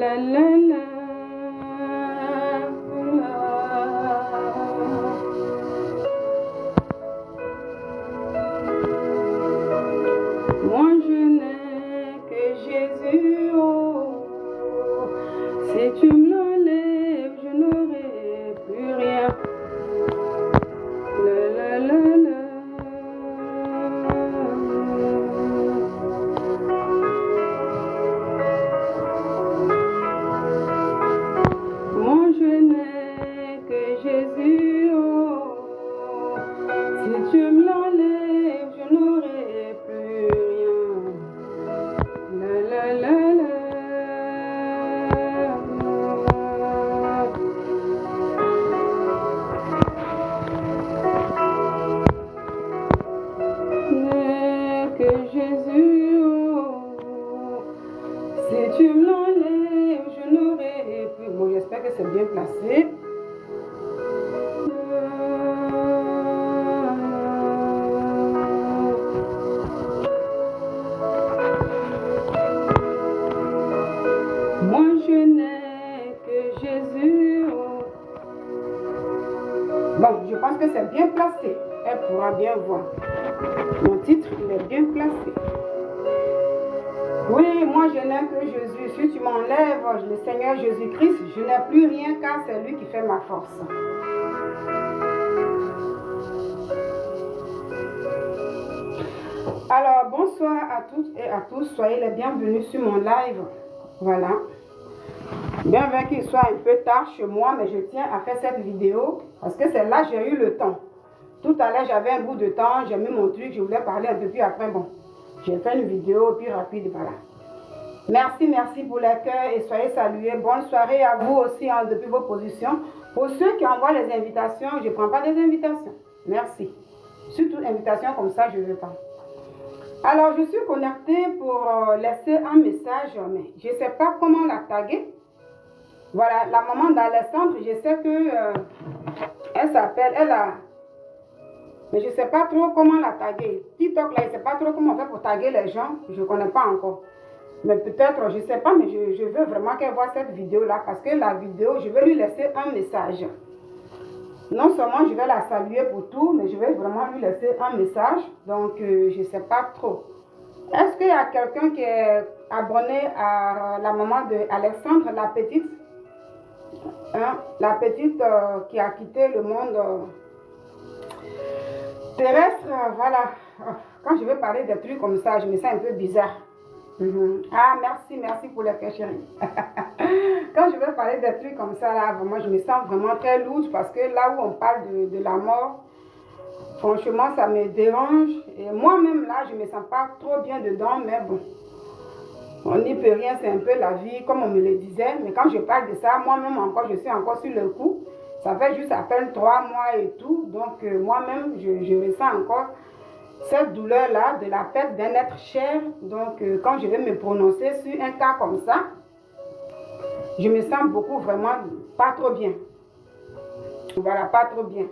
la la la. Moi je n'ai que Jésus, oh. Si tu me l'enlèves, je n'aurai plus rien. La la la la. Moi je n'ai que Jésus, oh. Si tu me l'enlèves, je n'aurai plus rien. La la la la. Que Jésus, oh, si tu me l'enlèves, je n'aurai plus. Bon, j'espère que c'est bien placé. Moi je n'ai que Jésus, oh. Bon, je pense que c'est bien placé. Elle pourra bien voir. Mon titre, il est bien placé. Oui, moi je n'ai que Jésus. Si tu m'enlèves le Seigneur Jésus-Christ, je n'ai plus rien car c'est lui qui fait ma force. Alors, bonsoir à toutes et à tous. Soyez les bienvenus sur mon live. Voilà. Bien vrai qu'il soit un peu tard chez moi, mais je tiens à faire cette vidéo parce que c'est là que j'ai eu le temps. Tout à l'heure, j'avais un bout de temps, j'ai mis mon truc, je voulais parler un peu, puis après, bon, j'ai fait une vidéo plus rapide, voilà. Merci, merci pour l'accueil et soyez salués. Bonne soirée à vous aussi, hein, depuis vos positions. Pour ceux qui envoient les invitations, je ne prends pas des invitations. Merci. Surtout invitation comme ça, je ne veux pas. Alors, je suis connectée pour laisser un message, mais je ne sais pas comment la taguer. Voilà, la maman d'Alexandre, je sais que elle s'appelle, elle a... Mais je ne sais pas trop comment la taguer. TikTok, là, je ne sais pas trop comment on fait pour taguer les gens. Je ne connais pas encore. Mais peut-être, je ne sais pas, mais je veux vraiment qu'elle voit cette vidéo-là. Parce que la vidéo, je vais lui laisser un message. Non seulement je vais la saluer pour tout, mais je vais vraiment lui laisser un message. Donc, je ne sais pas trop. Est-ce qu'il y a quelqu'un qui est abonné à la maman d'Alexandre, la petite? Hein? La petite qui a quitté le monde... terrestre, voilà. Quand je veux parler des trucs comme ça, je me sens un peu bizarre. Ah, merci pour les chérie. Quand je veux parler des trucs comme ça, là, vraiment, je me sens vraiment très lourde parce que là où on parle de la mort, franchement, ça me dérange. Et moi-même, là, je ne me sens pas trop bien dedans, mais bon, on n'y peut rien, c'est un peu la vie, comme on me le disait. Mais quand je parle de ça, moi-même encore, je suis encore sur le coup. Ça fait juste à peine 3 mois et tout. Donc, moi-même, je ressens encore cette douleur-là de la perte d'un être cher. Donc, quand je vais me prononcer sur un cas comme ça, je me sens beaucoup vraiment pas trop bien. Voilà, pas trop bien.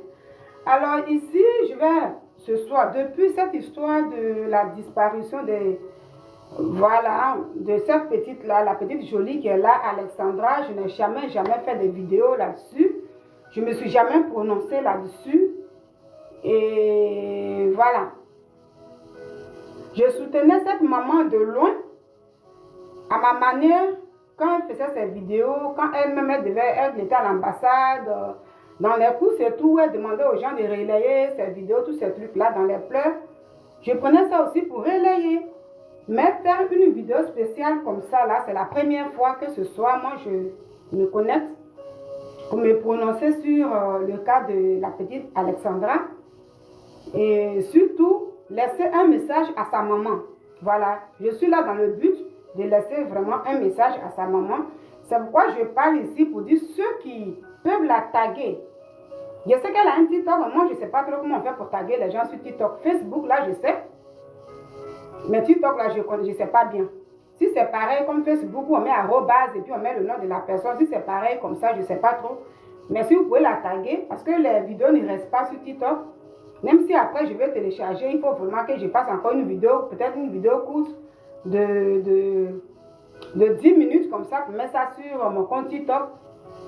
Alors, ici, je vais, ce soir, depuis cette histoire de la disparition des... Voilà, de cette petite-là, la petite jolie qui est là, Alexandra, je n'ai jamais fait de vidéo là-dessus. Je ne me suis jamais prononcée là-dessus. Et voilà. Je soutenais cette maman de loin, à ma manière, quand elle faisait ses vidéos, quand elle-même elle était à l'ambassade, dans les coups et tout, elle demandait aux gens de relayer ses vidéos, tous ces trucs-là, dans les pleurs. Je prenais ça aussi pour relayer. Mais faire une vidéo spéciale comme ça, là, c'est la première fois que ce soir, moi, je me connecte pour me prononcer sur le cas de la petite Alexandra. Et surtout, laisser un message à sa maman. Voilà, je suis là dans le but de laisser vraiment un message à sa maman. C'est pourquoi je parle ici pour dire ceux qui peuvent la taguer. Je sais qu'elle a un TikTok, moi je ne sais pas trop comment on fait pour taguer les gens sur TikTok. Facebook, là, je sais. Mais TikTok, là, je ne sais pas bien. Si c'est pareil comme Facebook, où on met arrobase et puis on met le nom de la personne, si c'est pareil comme ça, je ne sais pas trop. Mais si vous pouvez la taguer, parce que les vidéos ne restent pas sur TikTok, même si après je vais télécharger, il faut vraiment que je fasse encore une vidéo, peut-être une vidéo courte de de 10 minutes comme ça pour mettre ça sur mon compte TikTok.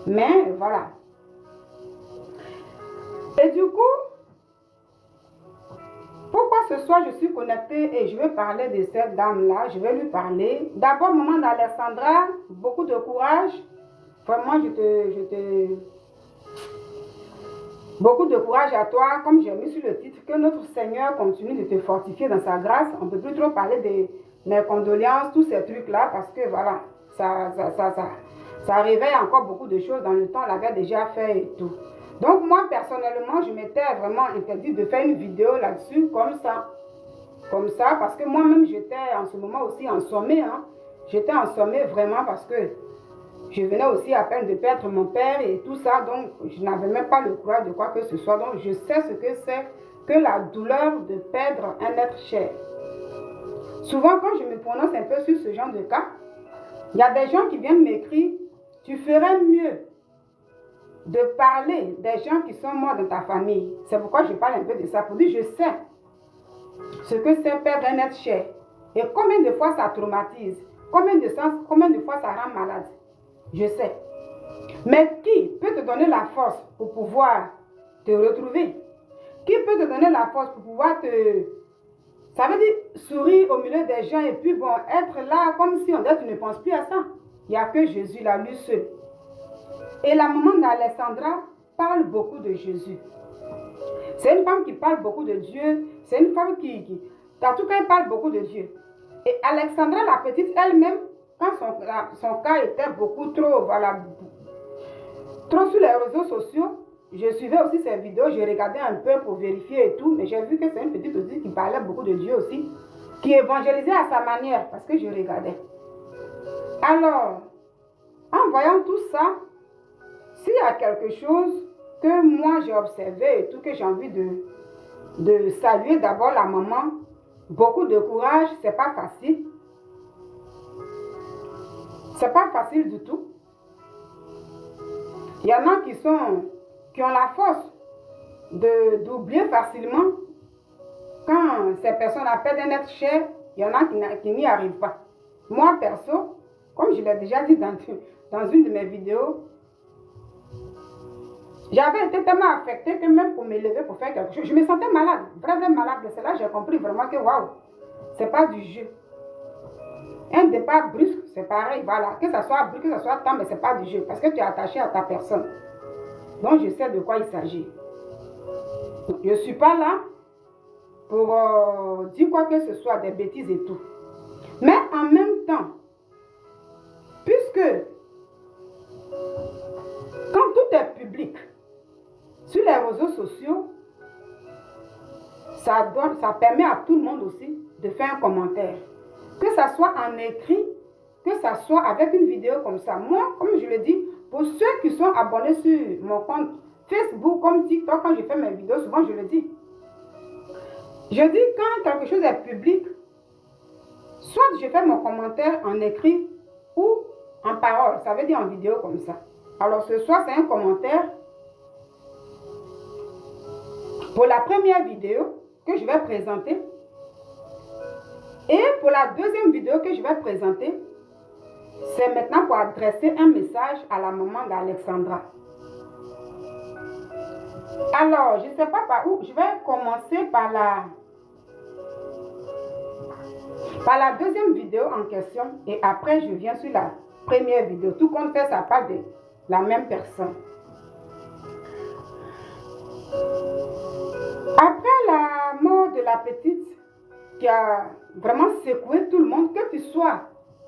Mais voilà. Et du coup, pourquoi ce soir je suis connectée et je vais parler de cette dame-là, je vais lui parler. D'abord, maman d'Alexandra, beaucoup de courage. Vraiment, beaucoup de courage à toi, comme j'ai mis sur le titre, que notre Seigneur continue de te fortifier dans sa grâce. On ne peut plus trop parler de mes condoléances, tous ces trucs-là, parce que voilà, ça réveille encore beaucoup de choses dans le temps, on l'avait déjà fait et tout. Donc moi, personnellement, je m'étais vraiment interdit de faire une vidéo là-dessus, comme ça, parce que moi-même, j'étais en ce moment aussi en sommeil, hein. J'étais en sommeil vraiment parce que je venais aussi à peine de perdre mon père et tout ça, donc je n'avais même pas le courage de quoi que ce soit. Donc je sais ce que c'est que la douleur de perdre un être cher. Souvent, quand je me prononce un peu sur ce genre de cas, il y a des gens qui viennent m'écrire, tu ferais mieux de parler des gens qui sont morts dans ta famille. C'est pourquoi je parle un peu de ça, pour dire je sais ce que c'est perdre un être cher. Et combien de fois ça traumatise, combien de fois ça rend malade. Je sais. Mais qui peut te donner la force pour pouvoir te retrouver? Qui peut te donner la force pour pouvoir te... Ça veut dire sourire au milieu des gens et puis bon, être là comme si on dit tu ne penses plus à ça. Il n'y a que Jésus là, lui seul. Et la maman d'Alexandra parle beaucoup de Jésus. C'est une femme qui parle beaucoup de Dieu. C'est une femme qui... En tout cas, elle parle beaucoup de Dieu. Et Alexandra, la petite, elle-même, quand son cas était beaucoup trop, voilà, trop sur les réseaux sociaux, je suivais aussi ses vidéos, je regardais un peu pour vérifier et tout, mais j'ai vu que c'est une petite aussi qui parlait beaucoup de Dieu aussi, qui évangélisait à sa manière, parce que je regardais. Alors, en voyant tout ça, s'il y a quelque chose que moi j'ai observé et tout, que j'ai envie de saluer d'abord la maman, beaucoup de courage, c'est pas facile. C'est pas facile du tout. Il y en a qui ont la force d'oublier facilement. Quand ces personnes appellent un être cher, il y en a qui n'y arrivent pas. Moi, perso, comme je l'ai déjà dit dans une de mes vidéos, j'avais été tellement affectée que même pour me lever pour faire quelque chose, je me sentais malade, vraiment malade. C'est là que j'ai compris vraiment que waouh, c'est pas du jeu. Un départ brusque, c'est pareil, voilà. Que ça soit brusque, que ça soit temps, mais c'est pas du jeu. Parce que tu es attaché à ta personne. Donc, je sais de quoi il s'agit. Je ne suis pas là pour dire quoi que ce soit, des bêtises et tout. Mais en même temps, puisque quand tout est public, sur les réseaux sociaux, ça permet à tout le monde aussi de faire un commentaire. Que ça soit en écrit, que ça soit avec une vidéo comme ça. Moi, comme je le dis, pour ceux qui sont abonnés sur mon compte Facebook, comme TikTok, quand je fais mes vidéos, souvent je le dis. Je dis quand quelque chose est public, soit je fais mon commentaire en écrit ou en parole, ça veut dire en vidéo comme ça. Alors ce soir, c'est un commentaire pour la première vidéo que je vais présenter. Et pour la deuxième vidéo que je vais présenter, c'est maintenant pour adresser un message à la maman d'Alexandra. Alors, je ne sais pas par où, je vais commencer par la deuxième vidéo en question et après je viens sur la première vidéo. Tout compte fait, ça parle de la même personne. Après la mort de la petite, qui a vraiment secoué tout le monde, que tu sois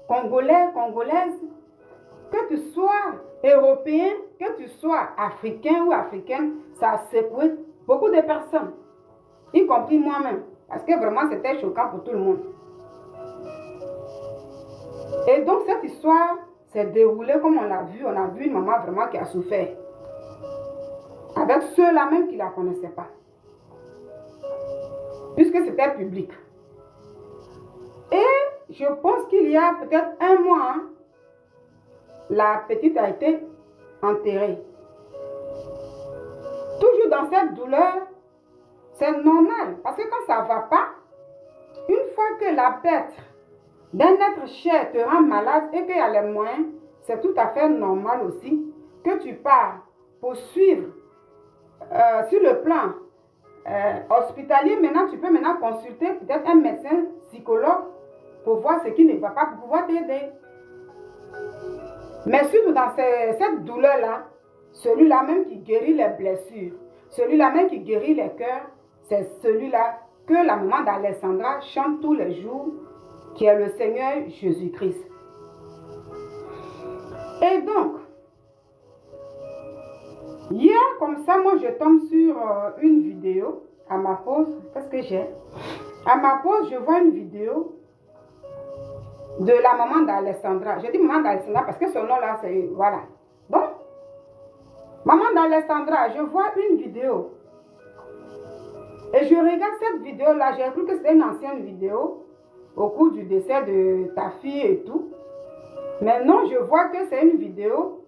congolais, congolaise, que tu sois européen, que tu sois africain ou africaine, ça a secoué beaucoup de personnes, y compris moi-même, parce que vraiment c'était choquant pour tout le monde. Et donc cette histoire s'est déroulée comme on l'a vu, on a vu une maman vraiment qui a souffert, avec ceux-là même qui ne la connaissaient pas, puisque c'était public. Et je pense qu'il y a peut-être un mois, la petite a été enterrée. Toujours dans cette douleur, c'est normal. Parce que quand ça ne va pas, une fois que la perte d'un être cher te rend malade et qu'il y a les moyens, c'est tout à fait normal aussi que tu pars pour suivre sur le plan hospitalier. Maintenant, tu peux maintenant consulter peut-être un médecin psychologue pour voir ce qui ne va pas, pour pouvoir t'aider. Mais surtout dans cette douleur-là, celui-là même qui guérit les blessures, celui-là même qui guérit les cœurs, c'est celui-là que la maman d'Alessandra chante tous les jours, qui est le Seigneur Jésus-Christ. Et donc, hier, comme ça, moi, je tombe sur une vidéo à ma pause. Qu'est-ce que j'ai? À ma pause, je vois une vidéo de la maman d'Alessandra. Je dis maman d'Alessandra parce que son nom-là, c'est... Voilà. Donc, maman d'Alessandra, je vois une vidéo. Et je regarde cette vidéo-là. J'ai cru que c'était une ancienne vidéo au cours du décès de ta fille et tout. Mais non, je vois que c'est une vidéo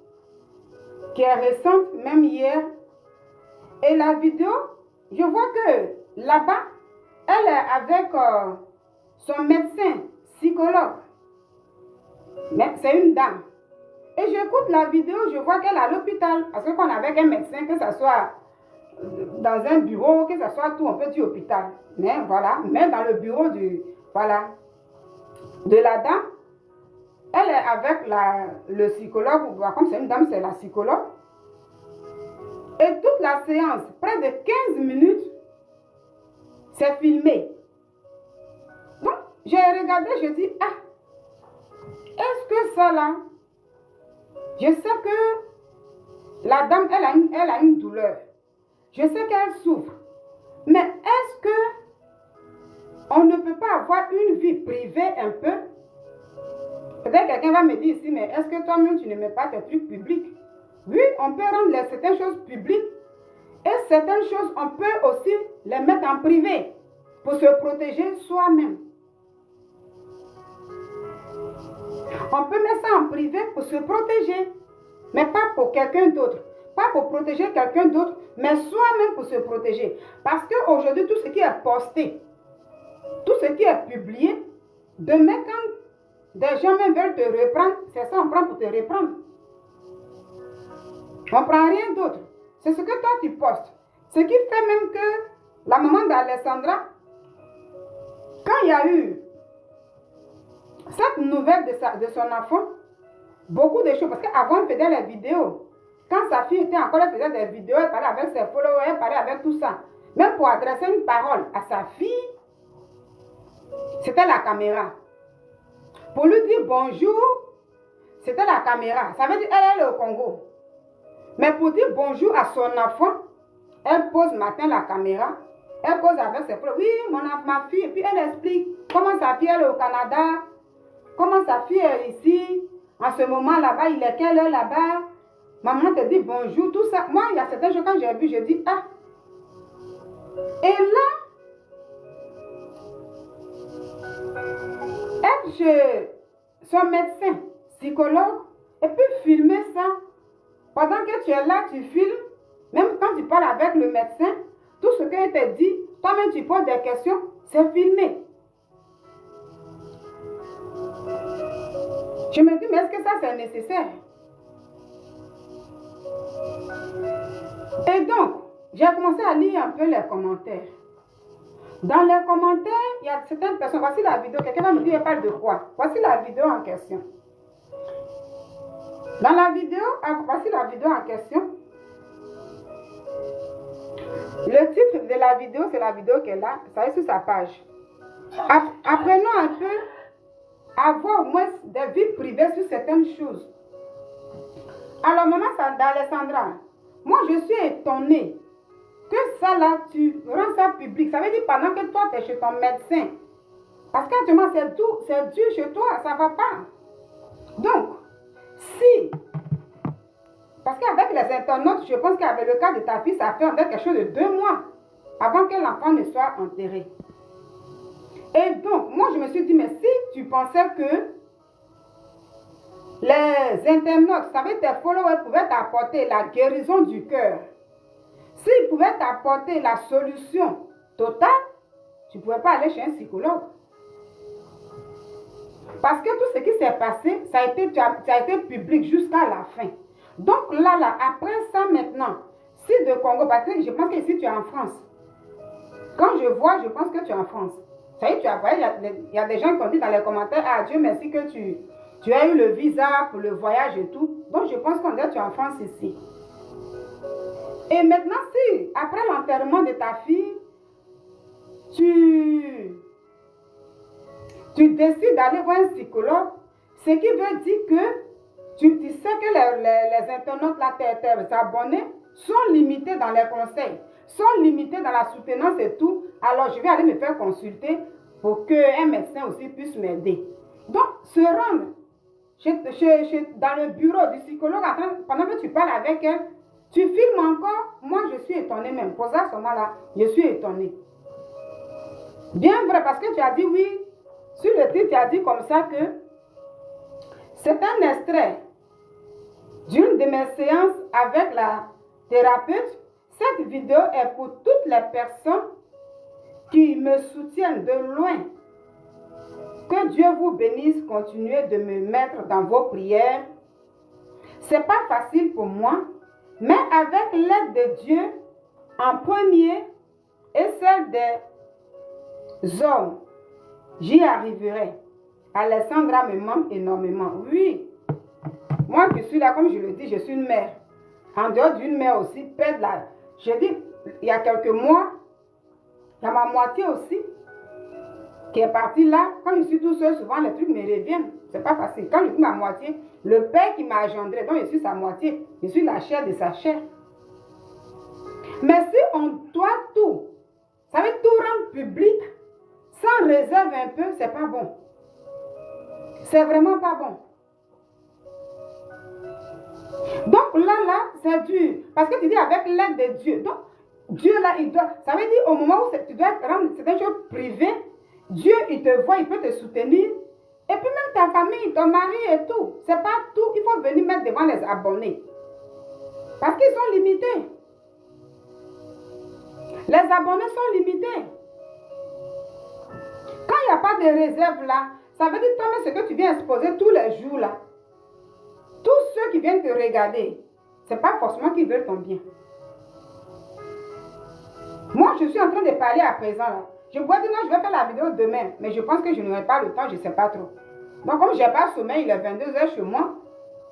qui est récente, même hier. Et la vidéo, je vois que là-bas, elle est avec son médecin, psychologue. Mais c'est une dame. Et j'écoute la vidéo, je vois qu'elle est à l'hôpital. Parce que quand on est avec un médecin, que ce soit dans un bureau, que ce soit tout, on peut dire hôpital. Mais voilà, même dans le bureau de la dame, elle est avec le psychologue, comme c'est une dame, c'est la psychologue. Et toute la séance, près de 15 minutes, c'est filmé. Donc, j'ai regardé, je dis, ah, est-ce que ça là, je sais que la dame, elle a une douleur. Je sais qu'elle souffre. Mais est-ce que on ne peut pas avoir une vie privée un peu? Peut-être quelqu'un va me dire ici, mais est-ce que toi-même tu ne mets pas tes trucs publics? Oui, on peut rendre certaines choses publiques. Et certaines choses, on peut aussi les mettre en privé pour se protéger soi-même. On peut mettre ça en privé pour se protéger, mais pas pour quelqu'un d'autre. Pas pour protéger quelqu'un d'autre, mais soi-même pour se protéger. Parce qu'aujourd'hui, tout ce qui est posté, tout ce qui est publié, demain, quand des gens même veulent te reprendre, c'est ça, on prend pour te reprendre. On ne prend rien d'autre. C'est ce que toi tu postes. Ce qui fait même que la maman d'Alessandra, quand il y a eu cette nouvelle de son enfant, beaucoup de choses, parce qu'avant elle faisait les vidéos. Quand sa fille était encore, elle faisait des vidéos, elle parlait avec ses followers, elle parlait avec tout ça. Même pour adresser une parole à sa fille, c'était la caméra. Pour lui dire bonjour, c'était la caméra. Ça veut dire elle est au Congo. Mais pour dire bonjour à son enfant, elle pose matin la caméra, elle pose avec ses followers. Oui, ma fille, et puis elle explique comment sa fille elle est au Canada, comment sa fille est ici, en ce moment là-bas, il est quelle heure là-bas. Maman te dit bonjour, tout ça. Moi, il y a certains jours quand j'ai vu, je dis ah. Et là, être chez son médecin, psychologue, et puis filmer ça. Pendant que tu es là, tu filmes, même quand tu parles avec le médecin, tout ce qu'il te dit, toi-même tu poses des questions, c'est filmé. Je me dis, mais est-ce que ça c'est nécessaire? Et donc, j'ai commencé à lire un peu les commentaires. Dans les commentaires, il y a certaines personnes. Voici la vidéo. Quelqu'un va me dire, elle parle de quoi? Voici la vidéo en question. Dans la vidéo, voici la vidéo en question. Le titre de la vidéo, c'est la vidéo qu'elle a. Ça est sur sa page. Apprenons un peu à avoir au moins des vies privées sur certaines choses. Alors, maman d'Alessandra, moi je suis étonnée que ça là, tu rends ça public. Ça veut dire pendant que toi, tu es chez ton médecin. Parce qu'actuellement, c'est dur chez toi, ça ne va pas. Donc, si, parce qu'avec les internautes, je pense qu'avec le cas de ta fille, ça fait quelque chose de 2 mois avant que l'enfant ne soit enterré. Et donc, moi, je me suis dit, mais si tu pensais que les internautes, ça veut dire tes followers pouvaient t'apporter la guérison du cœur, s'ils pouvaient t'apporter la solution totale, tu ne pouvais pas aller chez un psychologue. Parce que tout ce qui s'est passé, ça a été public jusqu'à la fin. Donc là, après ça maintenant, si de Congo, parce que je pense que ici tu es en France. Quand je vois, je pense que tu es en France. Ça y est, tu as il y a des gens qui ont dit dans les commentaires, ah Dieu merci que tu as eu le visa pour le voyage et tout. Donc je pense qu'on dit que tu es en France ici. Et maintenant, si après l'enterrement de ta fille, tu décides d'aller voir un psychologue, ce qui veut dire que tu sais que les internautes, là, tes abonnés, sont limités dans les conseils, sont limités dans la soutenance et tout. Alors, je vais aller me faire consulter pour qu'un médecin aussi puisse m'aider. Donc, se rendre dans le bureau du psychologue, pendant que tu parles avec elle, tu filmes encore. Moi, je suis étonnée même. Pour ça, à ce moment-là, je suis étonnée. Bien vrai, parce que tu as dit oui. Sur le titre, tu as dit comme ça que c'est un extrait d'une de mes séances avec la thérapeute. Cette vidéo est pour toutes les personnes qui me soutiennent de loin. Que Dieu vous bénisse, continuez de me mettre dans vos prières. C'est pas facile pour moi, mais avec l'aide de Dieu en premier et celle des hommes, j'y arriverai. Alessandra me manque énormément. Oui, moi qui suis là, comme je le dis, je suis une mère. En dehors d'une mère aussi, perdre la... Je dis, il y a quelques mois, il y a ma moitié aussi qui est partie là. Quand je suis tout seul, souvent les trucs me reviennent. C'est pas facile. Quand je dis ma moitié, le père qui m'a engendré, donc je suis sa moitié. Je suis la chair de sa chair. Mais si on doit tout, ça veut tout rendre public, sans réserve un peu, c'est pas bon. C'est vraiment pas bon. Donc là, c'est dur. Parce que tu dis avec l'aide de Dieu. Donc, Dieu là, il doit... Ça veut dire au moment où tu dois rendre certaines choses privées, Dieu, il te voit, il peut te soutenir. Et puis même ta famille, ton mari et tout. C'est pas tout. Il faut venir mettre devant les abonnés. Parce qu'ils sont limités. Les abonnés sont limités. Quand il n'y a pas de réserve là, ça veut dire toi-même ce que tu viens exposer tous les jours là. Tous ceux qui viennent te regarder, ce n'est pas forcément qu'ils veulent ton bien. Moi, je suis en train de parler à présent là. Je pourrais dire non, je vais faire la vidéo demain, mais je pense que je n'aurai pas le temps, je ne sais pas trop. Donc, comme je n'ai pas sommeil, il est 22 h chez moi.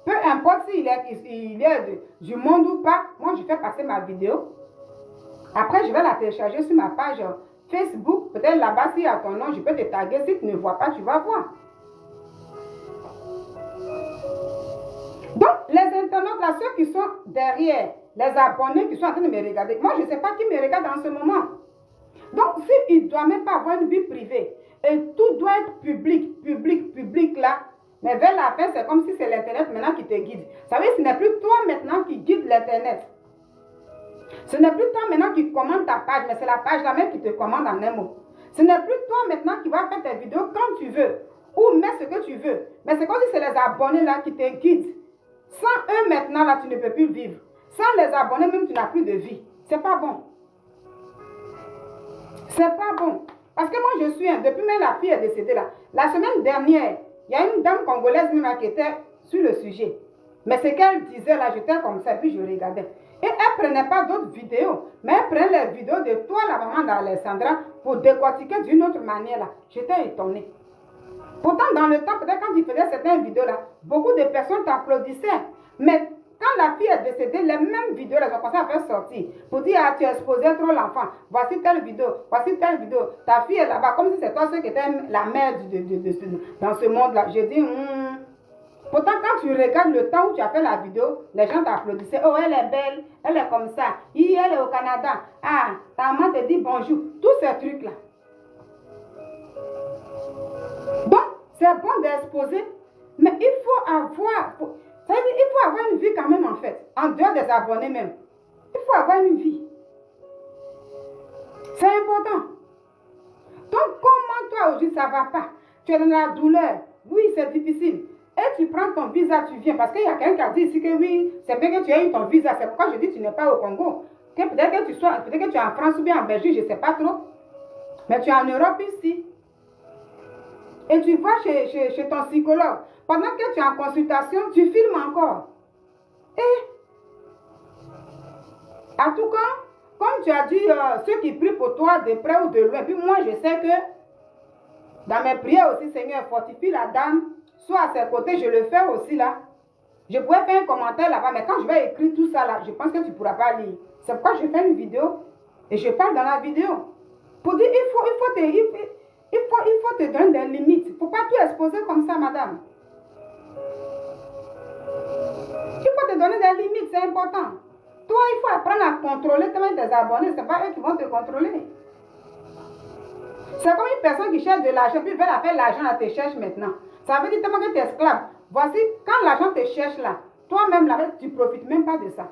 Peu importe s'il est du monde ou pas, moi, je fais passer ma vidéo. Après, je vais la télécharger sur ma page Facebook. Peut-être là-bas, s'il y a ton nom, je peux te taguer. Si tu ne vois pas, tu vas voir. Donc, les internautes, là, ceux qui sont derrière, les abonnés qui sont en train de me regarder, moi, je ne sais pas qui me regarde en ce moment. Donc, s'il ne doit même pas avoir une vie privée, et tout doit être public là, mais vers la fin, c'est comme si c'est l'Internet maintenant qui te guide. Vous savez, ce n'est plus toi maintenant qui guide l'Internet. Ce n'est plus toi maintenant qui commande ta page, mais c'est la page là même qui te commande en un mot. Ce n'est plus toi maintenant qui vas faire tes vidéos quand tu veux, ou mets ce que tu veux. Mais c'est comme si c'est les abonnés là qui te guident. Sans eux maintenant là, tu ne peux plus vivre. Sans les abonnés même, tu n'as plus de vie. C'est pas bon. C'est pas bon. Parce que moi, je suis, depuis même la fille est décédée là. La semaine dernière, il y a une dame congolaise même qui était sur le sujet. Mais ce qu'elle disait là, j'étais comme ça, puis je regardais. Et elle ne prenait pas d'autres vidéos, mais elle prenait les vidéos de toi, la maman d'Alessandra, pour décortiquer d'une autre manière là. J'étais étonnée. Pourtant, dans le temps, peut-être quand tu faisais certaines vidéos là, beaucoup de personnes t'applaudissaient. Mais quand la fille est décédée, les mêmes vidéos, elles ont commencé à faire sortir. Pour dire, ah, tu exposais trop l'enfant. Voici telle vidéo, voici telle vidéo. Ta fille est là-bas, comme si c'est toi seul qui étais la mère dans ce monde-là. J'ai dit, Pourtant, quand tu regardes le temps où tu as fait la vidéo, les gens t'applaudissaient. Oh, elle est belle, elle est comme ça. Elle est au Canada. Ah, ta maman te dit bonjour. Tous ces trucs-là. Donc, c'est bon d'exposer, mais il faut avoir... Ça veut dire, il faut avoir une vie quand même en fait, en dehors des abonnés même. Il faut avoir une vie. C'est important. Donc, comment toi aujourd'hui ça ne va pas? Tu es dans la douleur. Oui, c'est difficile. Et tu prends ton visa, tu viens. Parce qu'il y a quelqu'un qui a dit ici que oui, c'est bien que tu aies eu ton visa. C'est pourquoi je dis que tu n'es pas au Congo. Peut-être que tu es en France ou bien en Belgique, je ne sais pas trop. Mais tu es en Europe ici. Et tu vas chez ton psychologue. Pendant que tu es en consultation, tu filmes encore. Et, en tout cas, comme tu as dit, ceux qui prient pour toi de près ou de loin, puis moi je sais que dans mes prières aussi, Seigneur, fortifie la dame, soit à ses côtés, je le fais aussi là. Je pourrais faire un commentaire là-bas, mais quand je vais écrire tout ça là, je pense que tu ne pourras pas lire. C'est pourquoi je fais une vidéo et je parle dans la vidéo. Pour dire, il faut te donner des limites. Il ne faut pas tout exposer comme ça, madame. Il faut te donner des limites, c'est important. Toi, il faut apprendre à contrôler tes abonnés. Ce n'est pas eux qui vont te contrôler. C'est comme une personne qui cherche de l'argent, puis veut la faire l'argent, elle te cherche maintenant. Ça veut dire tellement que tu es esclave. Voici, quand l'argent te cherche là, toi-même là, tu ne profites même pas de ça.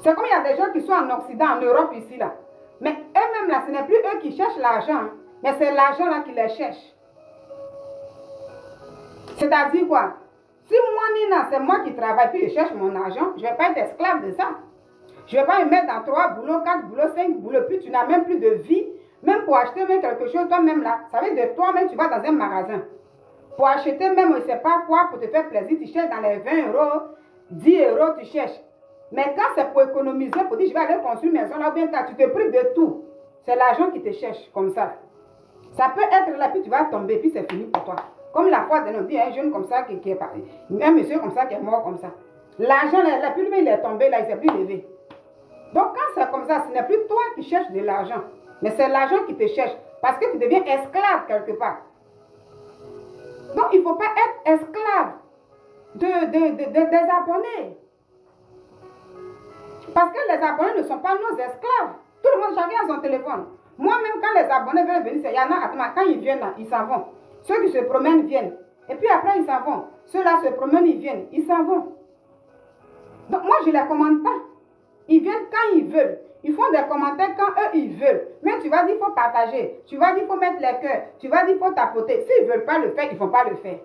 C'est comme il y a des gens qui sont en Occident, en Europe ici là. Mais eux-mêmes là, ce n'est plus eux qui cherchent l'argent, mais c'est l'argent là qui les cherche. C'est-à-dire quoi? Si moi, Nina, c'est moi qui travaille, puis je cherche mon argent, je ne vais pas être esclave de ça. Je ne vais pas me mettre dans 3 boulots, 4 boulots, 5 boulots, puis tu n'as même plus de vie. Même pour acheter même quelque chose, toi-même là, ça veut dire toi-même, tu vas dans un magasin. Pour acheter même, je ne sais pas quoi, pour te faire plaisir, tu cherches dans les 20 €, 10 €, tu cherches. Mais quand c'est pour économiser, pour dire je vais aller construire une maison là, ou bien tu te prives de tout. C'est l'argent qui te cherche comme ça. Ça peut être là, puis tu vas tomber, puis c'est fini pour toi. Comme la fois de nos vies, un jeune comme ça qui est parti, un monsieur comme ça qui est mort comme ça. L'argent là, puis lui il est tombé là, il ne s'est plus levé. Donc quand c'est comme ça, ce n'est plus toi qui cherches de l'argent, mais c'est l'argent qui te cherche, parce que tu deviens esclave quelque part. Donc il ne faut pas être esclave des abonnés. Parce que les abonnés ne sont pas nos esclaves. Tout le monde, chacun a son téléphone. Moi-même, quand les abonnés veulent venir, il y en a, quand ils viennent là, ils s'en vont. Ceux qui se promènent viennent. Et puis après, ils s'en vont. Ceux-là se promènent, ils viennent. Ils s'en vont. Donc moi, je ne les commande pas. Ils viennent quand ils veulent. Ils font des commentaires quand eux, ils veulent. Mais tu vas dire qu'il faut partager. Tu vas dire qu'il faut mettre les cœurs. Tu vas dire qu'il faut tapoter. S'ils ne veulent pas le faire, ils ne vont pas le faire.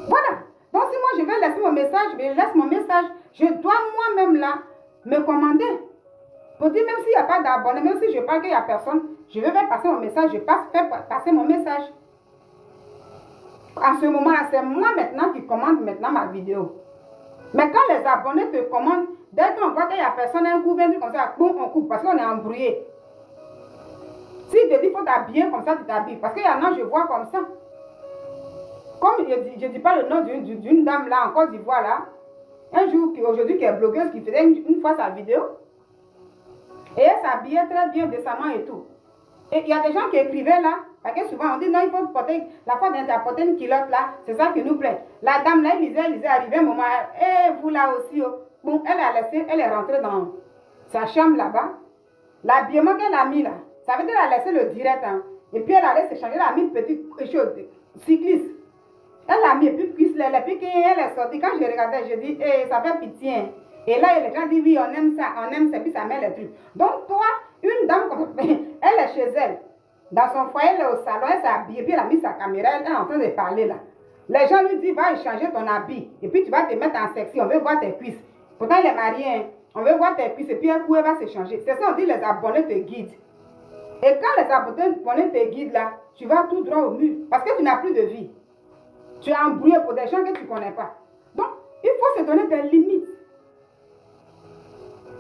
Voilà. Donc si moi, je vais laisser mon message, je laisse mon message. Je dois moi-même là me commander. Pour dire, même s'il n'y a pas d'abonnés, même si je parle qu'il n'y a personne, je vais faire passer mon message, je fais passer mon message. En ce moment-là, c'est moi maintenant qui commande maintenant ma vidéo. Mais quand les abonnés te commandent, dès qu'on voit qu'il n'y a personne, un coup, un truc comme ça, boum, on coupe, parce qu'on est embrouillé. S'il te dit qu'il faut t'habiller comme ça, tu t'habilles. Parce qu'il y en a, je vois comme ça. Comme je ne dis pas le nom d'une dame là, en Côte d'Ivoire là, un jour, aujourd'hui, qui est blogueuse, qui faisait une fois sa vidéo, et elle s'habillait très bien, décemment et tout. Et il y a des gens qui écrivaient là, parce que souvent on dit non, il faut porter, la fois d'apporter une culotte là, c'est ça qui nous plaît. La dame là, elle lisait, arrivait un moment, et vous là aussi, oh. Bon, elle a laissé, elle est rentrée dans sa chambre là-bas. L'habillement qu'elle a mis là, ça veut dire qu'elle a laissé le direct, hein. Et puis elle allait se changer, elle a mis une petite chose, cycliste. Elle a mis, et puis elle est sortie. Quand je regardais, je dis, ça fait pitié. Hein. Et là, les gens disent, oui, on aime ça, puis ça met les trucs. Donc, toi, une dame, elle est chez elle. Dans son foyer, elle est au salon, elle s'est habillée, puis elle a mis sa caméra, elle est en train de parler là. Les gens lui disent, va échanger ton habit, et puis tu vas te mettre en sexy, on veut voir tes cuisses. Pourtant, il est marié, hein. On veut voir tes cuisses, et puis un coup, elle va s'échanger. C'est ça, on dit, les abonnés te guident. Et quand les abonnés te guident là, tu vas tout droit au mur, parce que tu n'as plus de vie. Tu es embrouillé pour des gens que tu ne connais pas. Donc, il faut se donner des limites.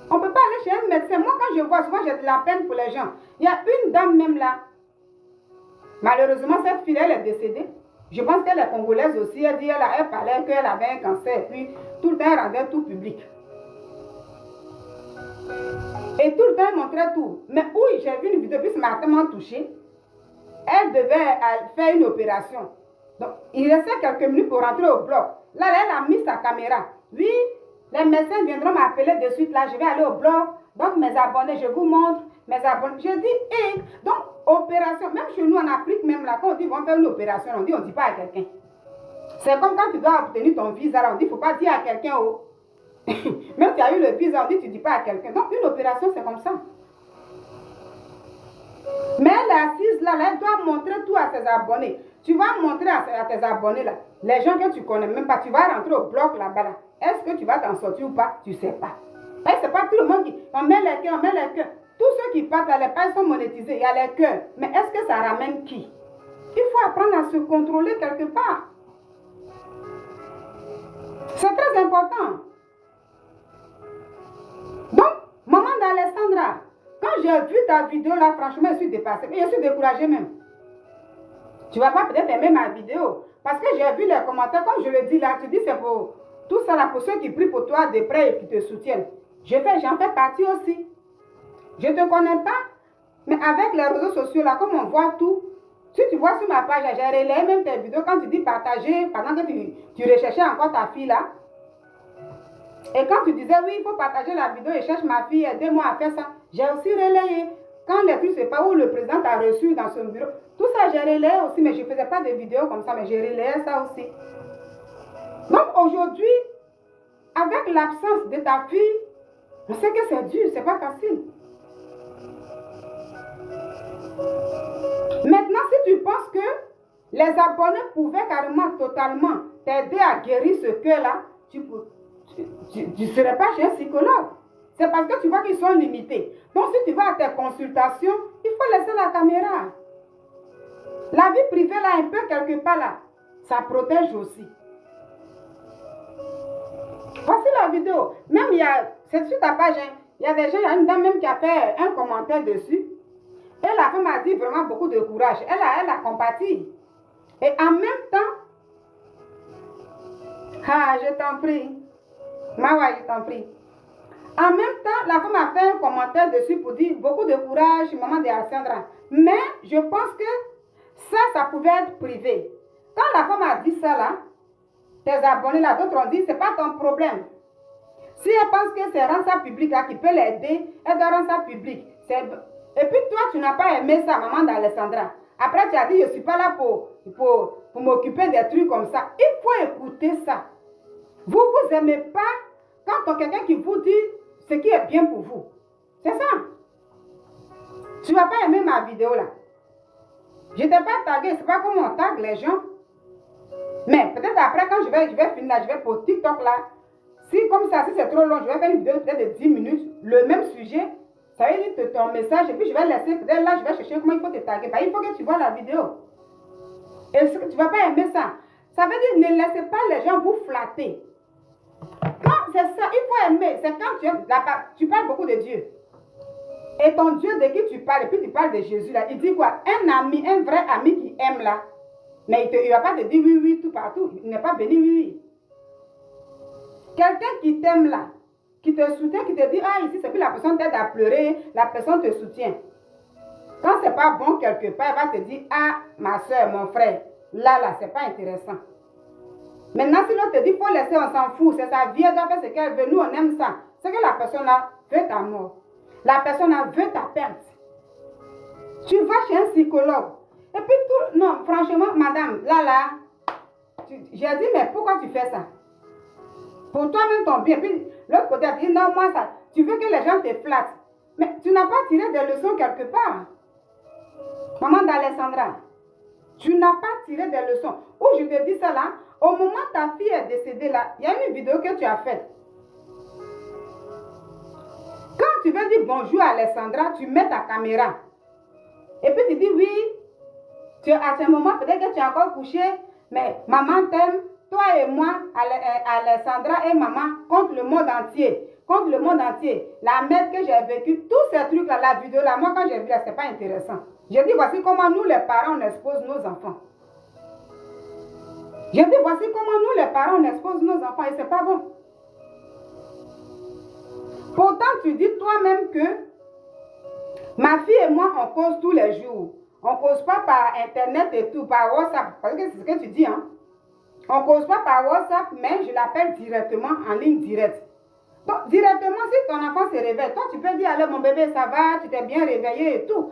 On ne peut pas aller chez un médecin. Moi, quand je vois, souvent j'ai de la peine pour les gens. Il y a une dame même là. Malheureusement, cette fille, elle est décédée. Je pense qu'elle est congolaise aussi. Elle dit, elle parlait qu'elle avait un cancer. Et puis, tout le temps, elle rendait tout public. Et tout le temps, elle montrait tout. Mais oui, j'ai vu une vidéo, puis ça m'a tellement touchée. Elle devait faire une opération. Donc, il restait quelques minutes pour rentrer au bloc. Là, elle a mis sa caméra. Oui, les médecins viendront m'appeler de suite. Là, je vais aller au bloc. Donc, mes abonnés, je vous montre. Mes abonnés. Je dis, donc, opération. Même chez nous en Afrique, même là, quand on dit qu'on va faire une opération, on ne dit pas à quelqu'un. C'est comme quand tu dois obtenir ton visa. Là, on dit, il ne faut pas dire à quelqu'un. Oh. Même si tu as eu le visa, on dit, tu ne dis pas à quelqu'un. Donc, une opération, c'est comme ça. Mais elle est assise là, elle doit montrer tout à ses abonnés. Tu vas montrer à tes abonnés là, les gens que tu connais même pas, tu vas rentrer au bloc là-bas là. Est-ce que tu vas t'en sortir ou pas? Tu ne sais pas. Ce n'est pas tout le monde qui, on met les cœurs, tous ceux qui partent là, les pages sont monétisées, il y a les cœurs. Mais est-ce que ça ramène qui? Il faut apprendre à se contrôler quelque part. C'est très important. Donc, maman d'Alessandra, quand j'ai vu ta vidéo là, franchement, je suis dépassée. Je suis découragée même. Tu ne vas pas peut-être aimer ma vidéo. Parce que j'ai vu les commentaires, comme je le dis là, tu dis c'est pour tout ça là, pour ceux qui prient pour toi de près et qui te soutiennent. J'en fais partie aussi. Je ne te connais pas, mais avec les réseaux sociaux là, comme on voit tout, si tu vois sur ma page, j'ai relayé même tes vidéos quand tu dis partager, pendant que tu recherchais encore ta fille là. Et quand tu disais oui, il faut partager la vidéo et cherche ma fille, aidez-moi à faire ça, j'ai aussi relayé. Quand les trucs, je ne sais pas où le président t'a reçu dans son bureau, tout ça j'ai relayé aussi, mais je ne faisais pas de vidéos comme ça, mais j'ai relayé ça aussi. Donc aujourd'hui, avec l'absence de ta fille, on sait que c'est dur, c'est pas facile. Maintenant, si tu penses que les abonnés pouvaient carrément, totalement t'aider à guérir ce cœur-là, tu ne serais pas chez un psychologue. C'est parce que tu vois qu'ils sont limités. Donc, si tu vas à tes consultations, il faut laisser la caméra. La vie privée, là, un peu quelque part, là, ça protège aussi. Voici la vidéo. Même, c'est sur ta page, hein, il y a des gens, il y a une dame même qui a fait un commentaire dessus. Et la femme a dit vraiment beaucoup de courage. Elle a compati. Et en même temps, je t'en prie. Mawa, je t'en prie. En même temps, la femme a fait un commentaire dessus pour dire beaucoup de courage, maman de Alessandra. Mais je pense que ça pouvait être privé. Quand la femme a dit ça là, tes abonnés là, d'autres ont dit, c'est pas ton problème. Si elle pense que c'est rendre ça public là, qui peut l'aider, elle doit rendre ça public. Et puis toi, tu n'as pas aimé ça, maman d'Alessandra. Après, tu as dit, je ne suis pas là pour m'occuper des trucs comme ça. Il faut écouter ça. Vous n'aimez pas quand quelqu'un qui vous dit ce qui est bien pour vous. C'est ça. Tu ne vas pas aimer ma vidéo là. Je ne t'ai pas tagué, c'est pas comment on tague les gens. Mais peut-être après, quand je vais finir là, je vais pour TikTok là. Si comme ça, si c'est trop long, je vais faire une vidéo peut-être de 10 minutes, le même sujet. Ça veut dire ton message et puis je vais laisser, peut-être là, je vais chercher comment il faut te taguer. Bah, il faut que tu vois la vidéo. Et tu ne vas pas aimer ça. Ça veut dire ne laissez pas les gens vous flatter. Quand c'est ça, il faut aimer. C'est quand tu parles beaucoup de Dieu. Et ton Dieu de qui tu parles, et puis tu parles de Jésus là, il dit quoi? Un ami, un vrai ami qui aime là. Mais il ne va pas te dire oui, oui, tout partout. Il n'est pas béni, oui, oui. Quelqu'un qui t'aime là, qui te soutient, qui te dit, ah, ici, c'est plus la personne t'aide à pleurer, la personne te soutient. Quand c'est pas bon quelque part, elle va te dire, ah, ma soeur, mon frère, là, c'est pas intéressant. Maintenant, si l'autre te dit, il faut laisser, on s'en fout, c'est sa vie, elle doit faire ce qu'elle veut, nous, on aime ça. C'est que la personne là veut ta mort. La personne là veut ta perte. Tu vas chez un psychologue. Et puis, non, franchement, madame, là, j'ai dit, mais pourquoi tu fais ça? Pour toi-même ton bien. Puis l'autre côté a dit, non, moi, ça, tu veux que les gens te flattent. Mais tu n'as pas tiré des leçons quelque part. Maman d'Alessandra, tu n'as pas tiré des leçons. Où je te dis ça là, au moment où ta fille est décédée là, il y a une vidéo que tu as faite. Quand tu veux dire bonjour à Alessandra, tu mets ta caméra. Et puis tu dis oui, à ce moment, peut-être que tu es encore couché, mais maman t'aime. Toi et moi, Alessandra et maman, contre le monde entier. Contre le monde entier. La merde que j'ai vécue, tous ces trucs-là, la vidéo là, moi quand j'ai vu là, c'est pas intéressant. J'ai dit, voici comment nous les parents, on expose nos enfants. J'ai dit, voici comment nous les parents, on expose nos enfants et c'est pas bon. Pourtant, tu dis toi-même que ma fille et moi, on cause tous les jours. On ne cause pas par Internet et tout, par WhatsApp. Parce que c'est ce que tu dis, hein. On ne cause pas par WhatsApp, mais je l'appelle directement en ligne directe. Donc, directement, si ton enfant se réveille, toi, tu peux dire, allez, mon bébé, ça va, tu t'es bien réveillé et tout.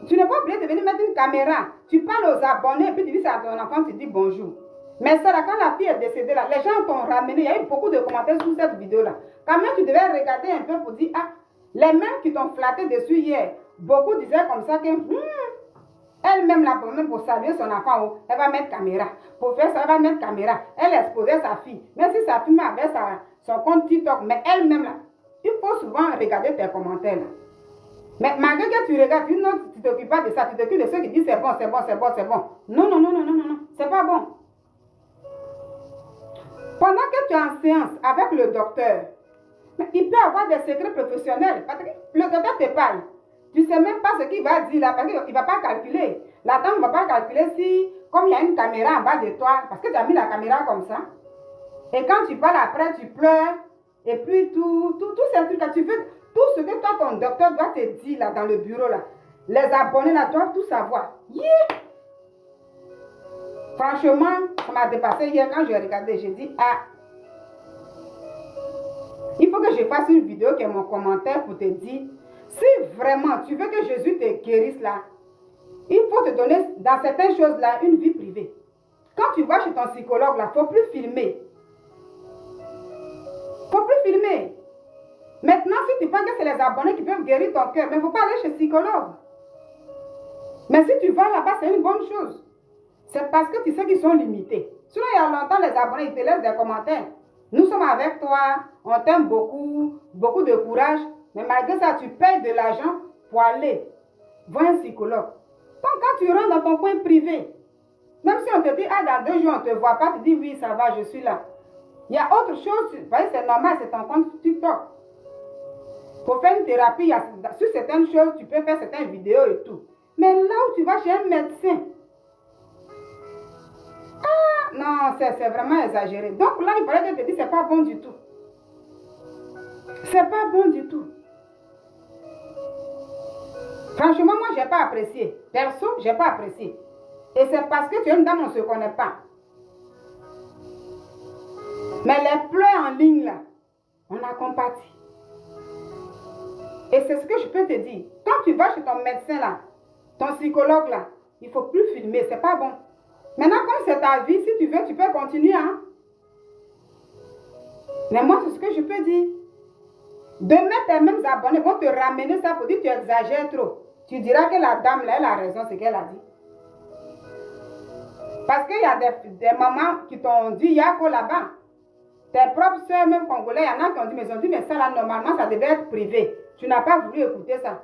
Tu n'es pas obligé de venir mettre une caméra. Tu parles aux abonnés, et puis tu dis ça à ton enfant, tu dis bonjour. Mais ça, là, quand la fille est décédée, là, les gens t'ont ramené, il y a eu beaucoup de commentaires sous cette vidéo-là. Quand même, tu devais regarder un peu pour dire, ah, les mêmes qui t'ont flatté dessus hier, beaucoup disaient comme ça que, elle-même, là, pour saluer son enfant, elle va mettre caméra. Pour faire ça, elle va mettre caméra. Elle exposait sa fille. Même si sa fille avait son compte TikTok, mais elle-même, là, il faut souvent regarder tes commentaires. Là. Mais malgré que tu regardes, tu ne t'occupes pas de ça, tu t'occupes de ceux qui disent c'est bon, c'est bon, c'est bon, c'est bon. Non, non, non, non, non, non, non, c'est pas bon. Pendant que tu es en séance avec le docteur, il peut avoir des secrets professionnels. Parce que le docteur te parle. Tu ne sais même pas ce qu'il va dire là, parce qu'il ne va pas calculer. La dame ne va pas calculer si, comme il y a une caméra en bas de toi, parce que tu as mis la caméra comme ça, et quand tu parles après, tu pleures, et puis tout ces trucs là, tu veux, tout ce que toi, ton docteur doit te dire là, dans le bureau là, les abonnés là doivent tout savoir. Yeah! Franchement, ça m'a dépassé hier quand j'ai regardé, j'ai dit, ah, il faut que je fasse une vidéo qui est mon commentaire pour te dire, si vraiment tu veux que Jésus te guérisse là, il faut te donner dans certaines choses là une vie privée. Quand tu vas chez ton psychologue là, il ne faut plus filmer. Il ne faut plus filmer. Maintenant, si tu penses que c'est les abonnés qui peuvent guérir ton cœur, mais il ne faut pas aller chez le psychologue. Mais si tu vas là-bas, c'est une bonne chose. C'est parce que tu sais qu'ils sont limités. Sinon, il y a longtemps, les abonnés, ils te laissent des commentaires. Nous sommes avec toi, on t'aime beaucoup, beaucoup de courage. Mais malgré ça, tu payes de l'argent pour aller voir un psychologue. Donc, quand tu rentres dans ton coin privé, même si on te dit, ah, dans 2 jours, on ne te voit pas, tu dis, oui, ça va, je suis là. Il y a autre chose, c'est normal, c'est ton compte TikTok. Pour faire une thérapie, sur certaines choses, tu peux faire certaines vidéos et tout. Mais là où tu vas chez un médecin, ah, non, c'est vraiment exagéré. Donc là, il fallait que je te dise, c'est pas bon du tout. C'est pas bon du tout. Franchement, moi, je n'ai pas apprécié. Perso, je n'ai pas apprécié. Et c'est parce que tu es une dame, on ne se connaît pas. Mais les pleurs en ligne, là, on a compati. Et c'est ce que je peux te dire. Quand tu vas chez ton médecin, là, ton psychologue, là, il ne faut plus filmer, c'est pas bon. Maintenant, comme c'est ta vie, si tu veux, tu peux continuer. Hein? Mais moi, c'est ce que je peux dire. Demain, tes mêmes abonnés vont te ramener ça pour dire que tu exagères trop. Tu diras que la dame, là, elle a raison, c'est ce qu'elle a dit. Parce qu'il y a des mamans qui t'ont dit, il y a quoi là-bas? Tes propres soeurs, même congolais, il y en a qui ont dit, mais ils ont dit, mais ça là, normalement, ça devait être privé. Tu n'as pas voulu écouter ça.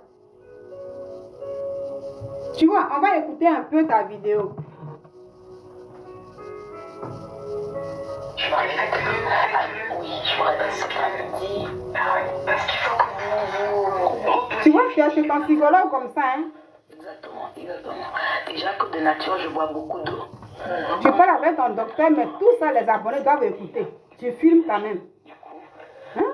Tu vois, on va écouter un peu ta vidéo. Oui, je me répète ce qu'elle dit. Parce qu'il faut que vous... Tu vois, tu es chez ton psychologue comme ça, hein? Exactement, exactement. Déjà que de nature, je bois beaucoup d'eau. Tu parles avec ton docteur, mais tout ça, les abonnés doivent écouter. Tu filmes quand même. Hein?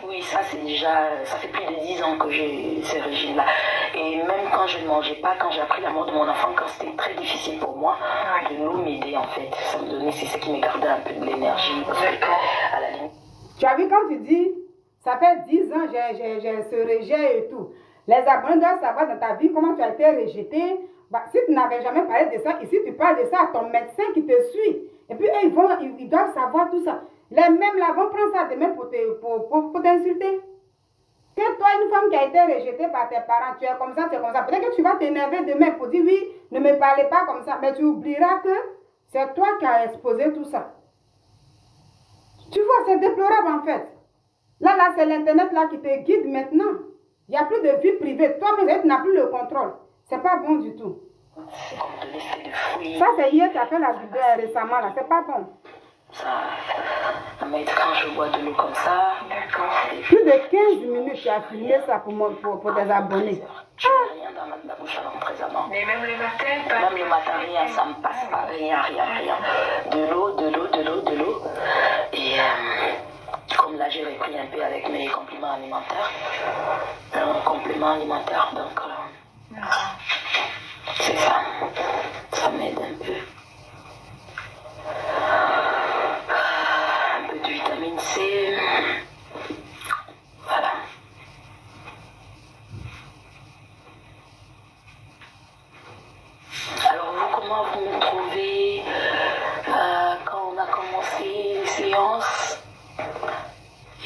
Oui, ça c'est déjà, ça fait plus de 10 ans que j'ai ce régime-là. Et même quand je ne mangeais pas, quand j'ai appris la mort de mon enfant, quand c'était très difficile pour moi, de l'eau m'aidait en fait. Ça me donnait, c'est ce qui me gardait un peu de l'énergie. À la limite. Tu as vu quand tu dis, ça fait 10 ans, j'ai ce rejet et tout. Les abonnés doivent savoir dans ta vie comment tu as été rejeté. Bah, si tu n'avais jamais parlé de ça, ici tu parles de ça à ton médecin qui te suit. Et puis eux, ils doivent savoir tout ça. Les mêmes là vont prendre ça demain pour t'insulter. Que toi, une femme qui a été rejetée par tes parents, tu es comme ça, tu es comme ça. Peut-être que tu vas t'énerver demain pour dire oui, ne me parlez pas comme ça. Mais tu oublieras que c'est toi qui as exposé tout ça. Tu vois, c'est déplorable en fait. Là, c'est l'internet là qui te guide maintenant. Il n'y a plus de vie privée. Toi, peut-être, tu n'as plus le contrôle. C'est pas bon du tout. C'est comme de laisser des fruits. Ça, c'est hier, tu as fait la vidéo récemment là. C'est pas bon. Ça, à mettre quand je bois de l'eau comme ça. D'accord. Plus de 15 minutes, tu as filmé ça pour tes abonnés. Je n'ai rien dans ma bouche avant présentement. Mais même le matin, pas. Même le matin, rien, ça me passe pas. Rien, rien, rien. De l'eau, de l'eau, de l'eau, de l'eau. Et comme là, j'ai repris un peu avec mes compléments alimentaires. Un complément alimentaire, donc c'est ça. Ça m'aide un peu. Un peu de vitamine C. Voilà. Alors vous, comment vous me trouvez quand on a commencé les séances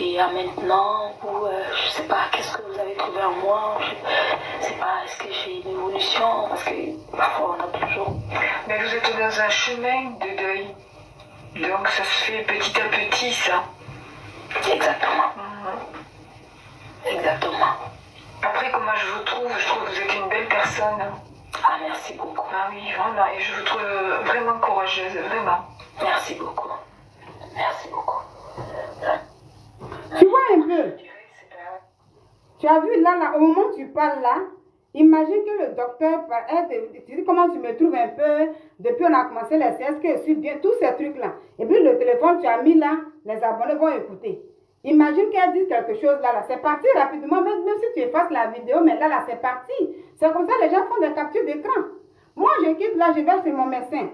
et à maintenant, ou je sais pas, qu'est-ce que vous avez trouvé en moi, je sais pas, est-ce que j'ai une évolution, parce que parfois on a toujours... Mais vous êtes dans un chemin de deuil. Donc ça se fait petit à petit, ça. Exactement. Exactement. Après, comment je vous trouve que vous êtes une belle personne. Ah, merci beaucoup. Ah oui, vraiment, et je vous trouve vraiment courageuse, vraiment. Merci beaucoup. Merci beaucoup. Tu vois un peu? Tu as vu là, au moment où tu parles là, imagine que le docteur, tu dis comment tu me trouves un peu, depuis on a commencé les séances, que je suis bien, tous ces trucs-là. Et puis le téléphone, tu as mis là, les abonnés vont écouter. Imagine qu'elle dise quelque chose là, c'est parti rapidement, même si tu effaces la vidéo, mais là, c'est parti. C'est comme ça, les gens font des captures d'écran. Moi, je quitte là, je vais chez mon médecin.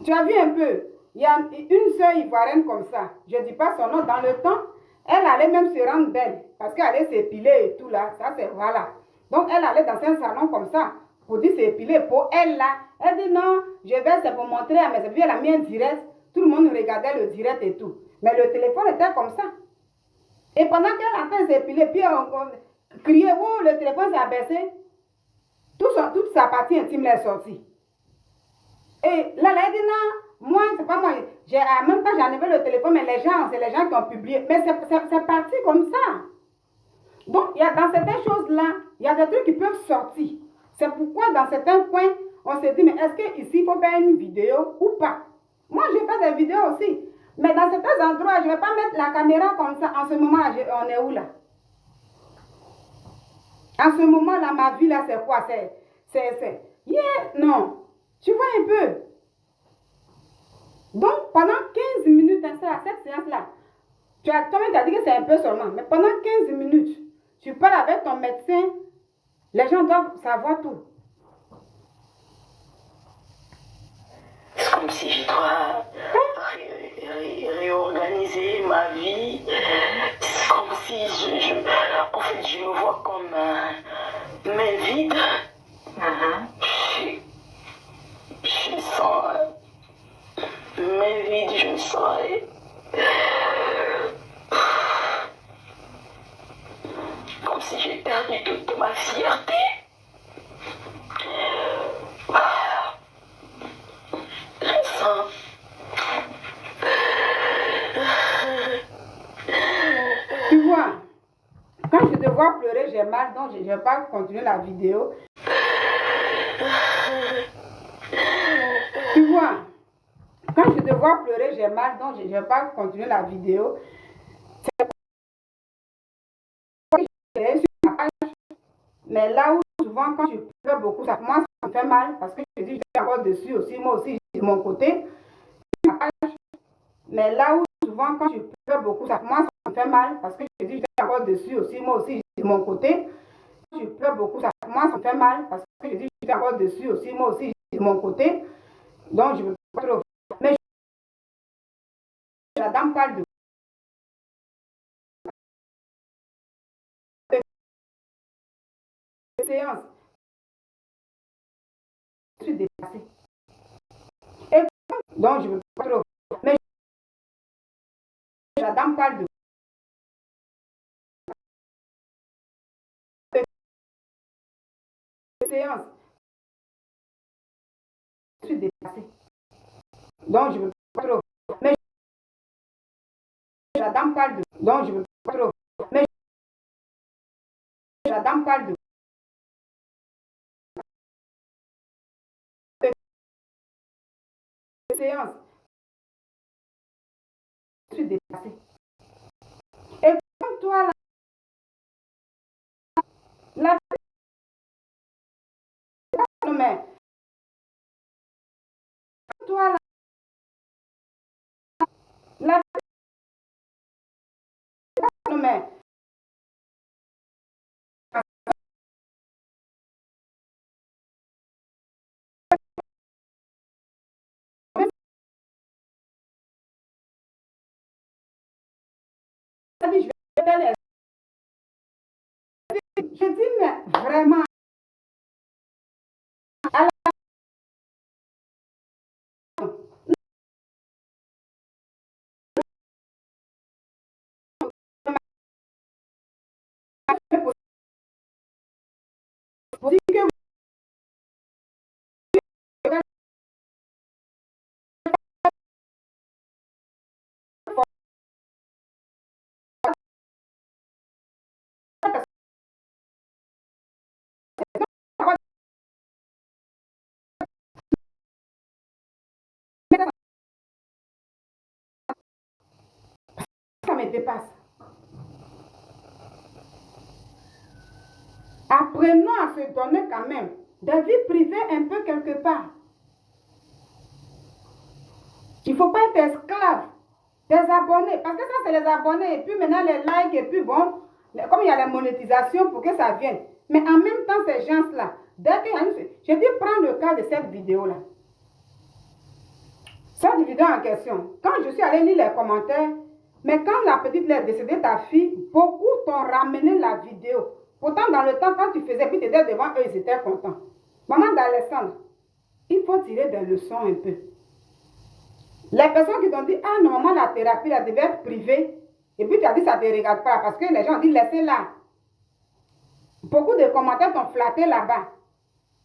Tu as vu un peu, il y a une sœur ivoirienne comme ça, je ne dis pas son nom, dans le temps, elle allait même se rendre belle, parce qu'elle allait s'épiler et tout là, ça c'est voilà. Donc elle allait dans un salon comme ça, pour dire s'épiler, pour elle là, elle dit non, je vais, c'est pour montrer à mes amis, elle a mis un direct, tout le monde regardait le direct et tout. Mais le téléphone était comme ça. Et pendant qu'elle a fait s'épiler, puis on criait, oh, le téléphone s'est abaissé, toute sa partie intime est sortie. Et là, elle dit non, moi, c'est pas moi. J'ai même pas j'ai enlevé le téléphone, mais c'est les gens qui ont publié. Mais c'est parti comme ça. Donc, il y a dans certaines choses-là, il y a des trucs qui peuvent sortir. C'est pourquoi dans certains coins, on se dit, mais est-ce qu'ici, il faut faire une vidéo ou pas? Moi, je fais des vidéos aussi. Mais dans certains endroits, je ne vais pas mettre la caméra comme ça. En ce moment-là, on est où là? En ce moment-là, ma vie là, c'est quoi? Yeah, non. Tu vois un peu. Donc, pendant 15 minutes, à cette séance-là, toi-même, tu as dit que c'est un peu seulement, mais pendant 15 minutes, tu parles avec ton médecin, les gens doivent savoir tout. C'est comme si je dois réorganiser ma vie. C'est comme si en fait, je me vois comme main vide. Je sens main vide, je me sens comme si j'ai perdu toute ma fierté. Je sens. Tu vois, quand je te vois pleurer, j'ai mal, donc je ne vais pas continuer la vidéo. Tu vois, quand je te vois pleurer, j'ai mal, donc je ne vais pas continuer la vidéo. Mais là où souvent, quand je pleure beaucoup, moi, ça me fait mal parce que je dis, je suis encore dessus aussi, moi aussi, de mon côté. Mais là où souvent, quand je pleure beaucoup, moi, ça me fait mal parce que je dis, je suis encore dessus aussi, moi aussi, de mon côté. Je pleure beaucoup, moi, ça me fait mal parce que je dis, je suis encore dessus aussi, moi aussi, de mon côté. Donc, je ne veux pas trop. Mais la dame parle de séance. Je suis dépassée. Et donc, je ne veux pas trop. Mais la dame parle de séance. Je suis dépassée. Donc, je ne veux pas trop. Mais la dame parle de. Donc, je ne veux pas trop. Mais la dame parle de séance. Je suis dépassée. Et comme toi, là, la mais toi, là, la mais je dis, mais vraiment, à la pour dire que dépasse. Apprenons à se donner quand même des vies privées un peu quelque part. Il ne faut pas être esclave des abonnés. Parce que ça, c'est les abonnés. Et puis maintenant, les likes. Et puis bon, comme il y a la monétisation pour que ça vienne. Mais en même temps, ces gens-là, dès qu'il y a une... Je dis, prends le cas de cette vidéo-là. Cette vidéo en question. Quand je suis allée lire les commentaires, mais quand la petite est décédée, ta fille, beaucoup t'ont ramené la vidéo. Pourtant, dans le temps, quand tu faisais, puis tu étais devant eux, ils étaient contents. Maman d'Alessandre, il faut tirer des leçons un peu. Les personnes qui t'ont dit, ah, normalement, la thérapie, là, devait être privée. Et puis, tu as dit, ça ne te regarde pas. Parce que les gens ont dit, laissez-la. Beaucoup de commentaires t'ont flatté là-bas.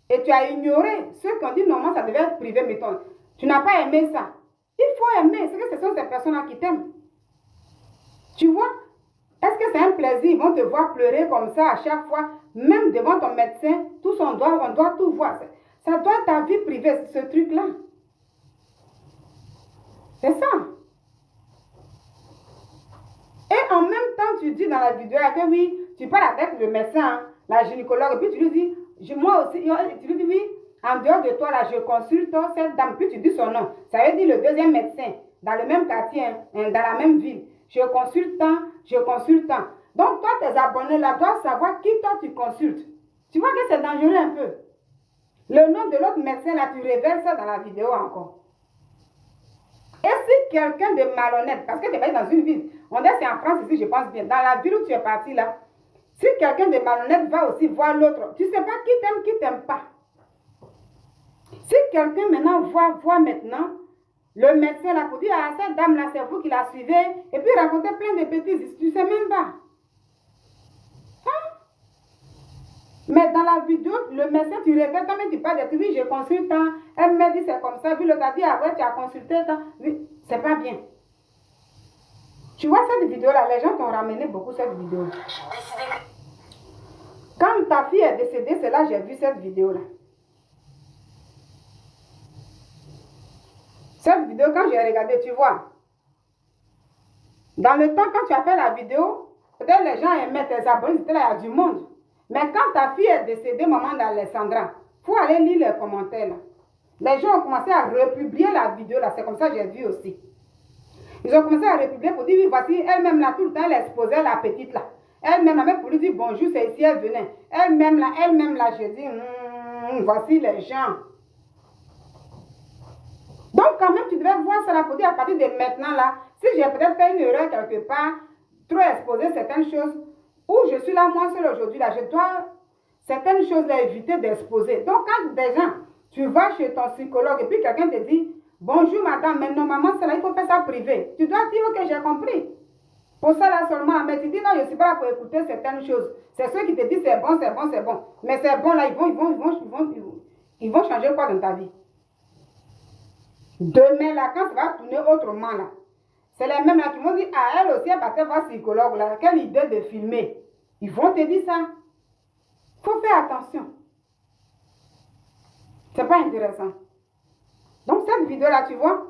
Et tu as ignoré ceux qui ont dit, normalement, ça devait être privé, mais tu n'as pas aimé ça. Il faut aimer. C'est que ce sont ces personnes-là qui t'aiment. Tu vois? Est-ce que c'est un plaisir? Ils vont te voir pleurer comme ça à chaque fois, même devant ton médecin, tout on doit tout voir. Ça doit être ta vie privée, ce truc-là. C'est ça. Et en même temps, tu dis dans la vidéo que oui, tu parles avec le médecin, la gynécologue, et puis tu lui dis, moi aussi, tu lui dis oui, en dehors de toi, là, je consulte cette dame, puis tu dis son nom. Ça veut dire le deuxième médecin, dans le même quartier, dans la même ville. Je consulte tant, je consulte tant. Donc, toi, tes abonnés là doivent savoir qui toi tu consultes. Tu vois que c'est dangereux un peu. Le nom de l'autre médecin là, tu révèles ça dans la vidéo encore. Et si quelqu'un de malhonnête, parce que tu es pas dans une ville, on dit c'est en France ici, je pense bien, dans la ville où tu es parti là, si quelqu'un de malhonnête va aussi voir l'autre, tu ne sais pas qui t'aime pas. Si quelqu'un maintenant voit maintenant, le médecin là pour dire, ah, cette dame là, c'est vous qui la suivez, et puis raconter plein de bêtises, tu ne sais même pas. Hein? Mais dans la vidéo, le médecin, tu révèles, quand même tu parles de tout, oui, je consulte, hein. Elle m'a dit c'est comme ça, puis l'autre a dit, ah ouais, tu as consulté, oui, c'est pas bien. Tu vois cette vidéo là, les gens t'ont ramené beaucoup cette vidéo. Quand ta fille est décédée, c'est là que j'ai vu cette vidéo là. Cette vidéo, quand j'ai regardé, tu vois, dans le temps, quand tu as fait la vidéo, peut-être les gens aimaient tes abonnés, c'était là, il y a du monde. Mais quand ta fille est décédée, maman d'Alessandra, il faut aller lire les commentaires là. Les gens ont commencé à republier la vidéo là, c'est comme ça que j'ai vu aussi. Ils ont commencé à republier pour dire, oui, voici, elle-même là, tout le temps, elle exposait la petite là. Elle-même là, même pour lui dire bonjour, c'est ici, elle venait. Elle-même là, je dis, voici les gens. Donc, quand même, tu devais voir ça là pour dire à partir de maintenant là, si j'ai peut-être fait une erreur quelque part, trop exposer certaines choses, ou je suis là, moi seule aujourd'hui, là, je dois certaines choses là éviter d'exposer. Donc, quand des gens, tu vas chez ton psychologue et puis quelqu'un te dit, bonjour madame, mais normalement, c'est là, il faut faire ça privé. Tu dois dire, ok, j'ai compris. Pour ça là seulement, mais tu dis, non, je ne suis pas là pour écouter certaines choses. C'est ceux qui te disent, c'est bon, c'est bon, c'est bon. Mais c'est bon là, ils vont changer quoi dans ta vie? Demain, là, quand ça va tourner autrement, là, c'est les mêmes là qui vont dire, ah, elle aussi, elle va voir psychologue, là, quelle idée de filmer. Ils vont te dire ça. Il faut faire attention. C'est pas intéressant. Donc, cette vidéo-là, tu vois,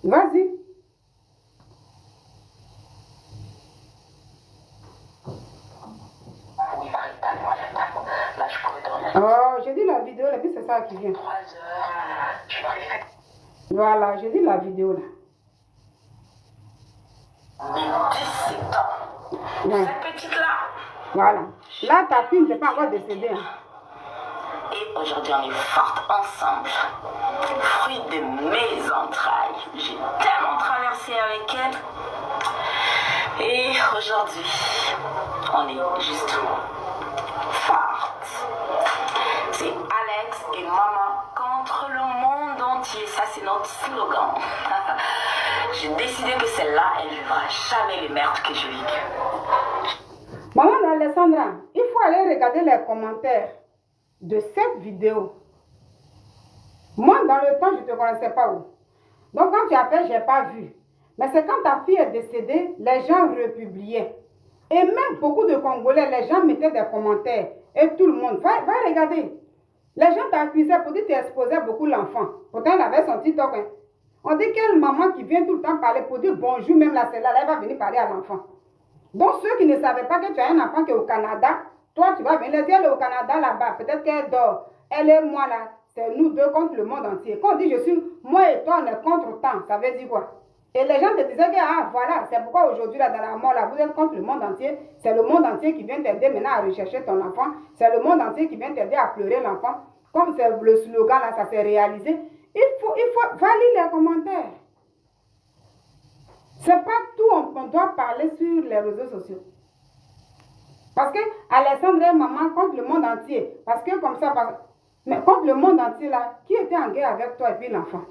vas-y. Oh, j'ai dit la vidéo, là, puis c'est ça qui vient. 3 heures, je m'arrive. Voilà, j'ai dit la vidéo, là. 17 ans. Ouais. Cette petite-là. Voilà. Là, ta fille n'est pas encore décédée. Hein. Et aujourd'hui, on est fortes ensemble. Fruit de mes entrailles. J'ai tellement traversé avec elle. Et aujourd'hui, on est juste fortes. C'est Alex et maman contre le monde entier. Ça, c'est notre slogan. J'ai décidé que celle-là, elle ne vivra jamais les merdes que je vis. Maman d'Alessandra, il faut aller regarder les commentaires de cette vidéo. Moi, dans le temps, je ne te connaissais pas où. Donc, quand tu as fait, je n'ai pas vu. Mais c'est quand ta fille est décédée, les gens republiaient. Et même beaucoup de Congolais, les gens mettaient des commentaires. Et tout le monde, va regarder. Les gens t'accusaient pour dire que tu exposais beaucoup l'enfant. Pourtant, elle avait son TikTok. Hein. On dit quelle maman qui vient tout le temps parler pour dire bonjour, même là, celle-là, elle va venir parler à l'enfant. Donc, ceux qui ne savaient pas que tu as un enfant qui est au Canada, toi, tu vas venir dire, elle est au Canada là-bas, peut-être qu'elle dort. Elle et moi là, c'est nous deux contre le monde entier. Quand on dit je suis, moi et toi, on est contre temps, ça veut dire quoi? Et les gens te disaient que, ah voilà, c'est pourquoi aujourd'hui, là, dans la mort, là, vous êtes contre le monde entier. C'est le monde entier qui vient t'aider maintenant à rechercher ton enfant. C'est le monde entier qui vient t'aider à pleurer l'enfant. Comme c'est le slogan, là, ça s'est réalisé. Il faut valider les commentaires. C'est pas tout, on doit parler sur les réseaux sociaux. Parce que Alessandre et maman contre le monde entier. Parce que comme ça, mais contre le monde entier, là, qui était en guerre avec toi et puis l'enfant?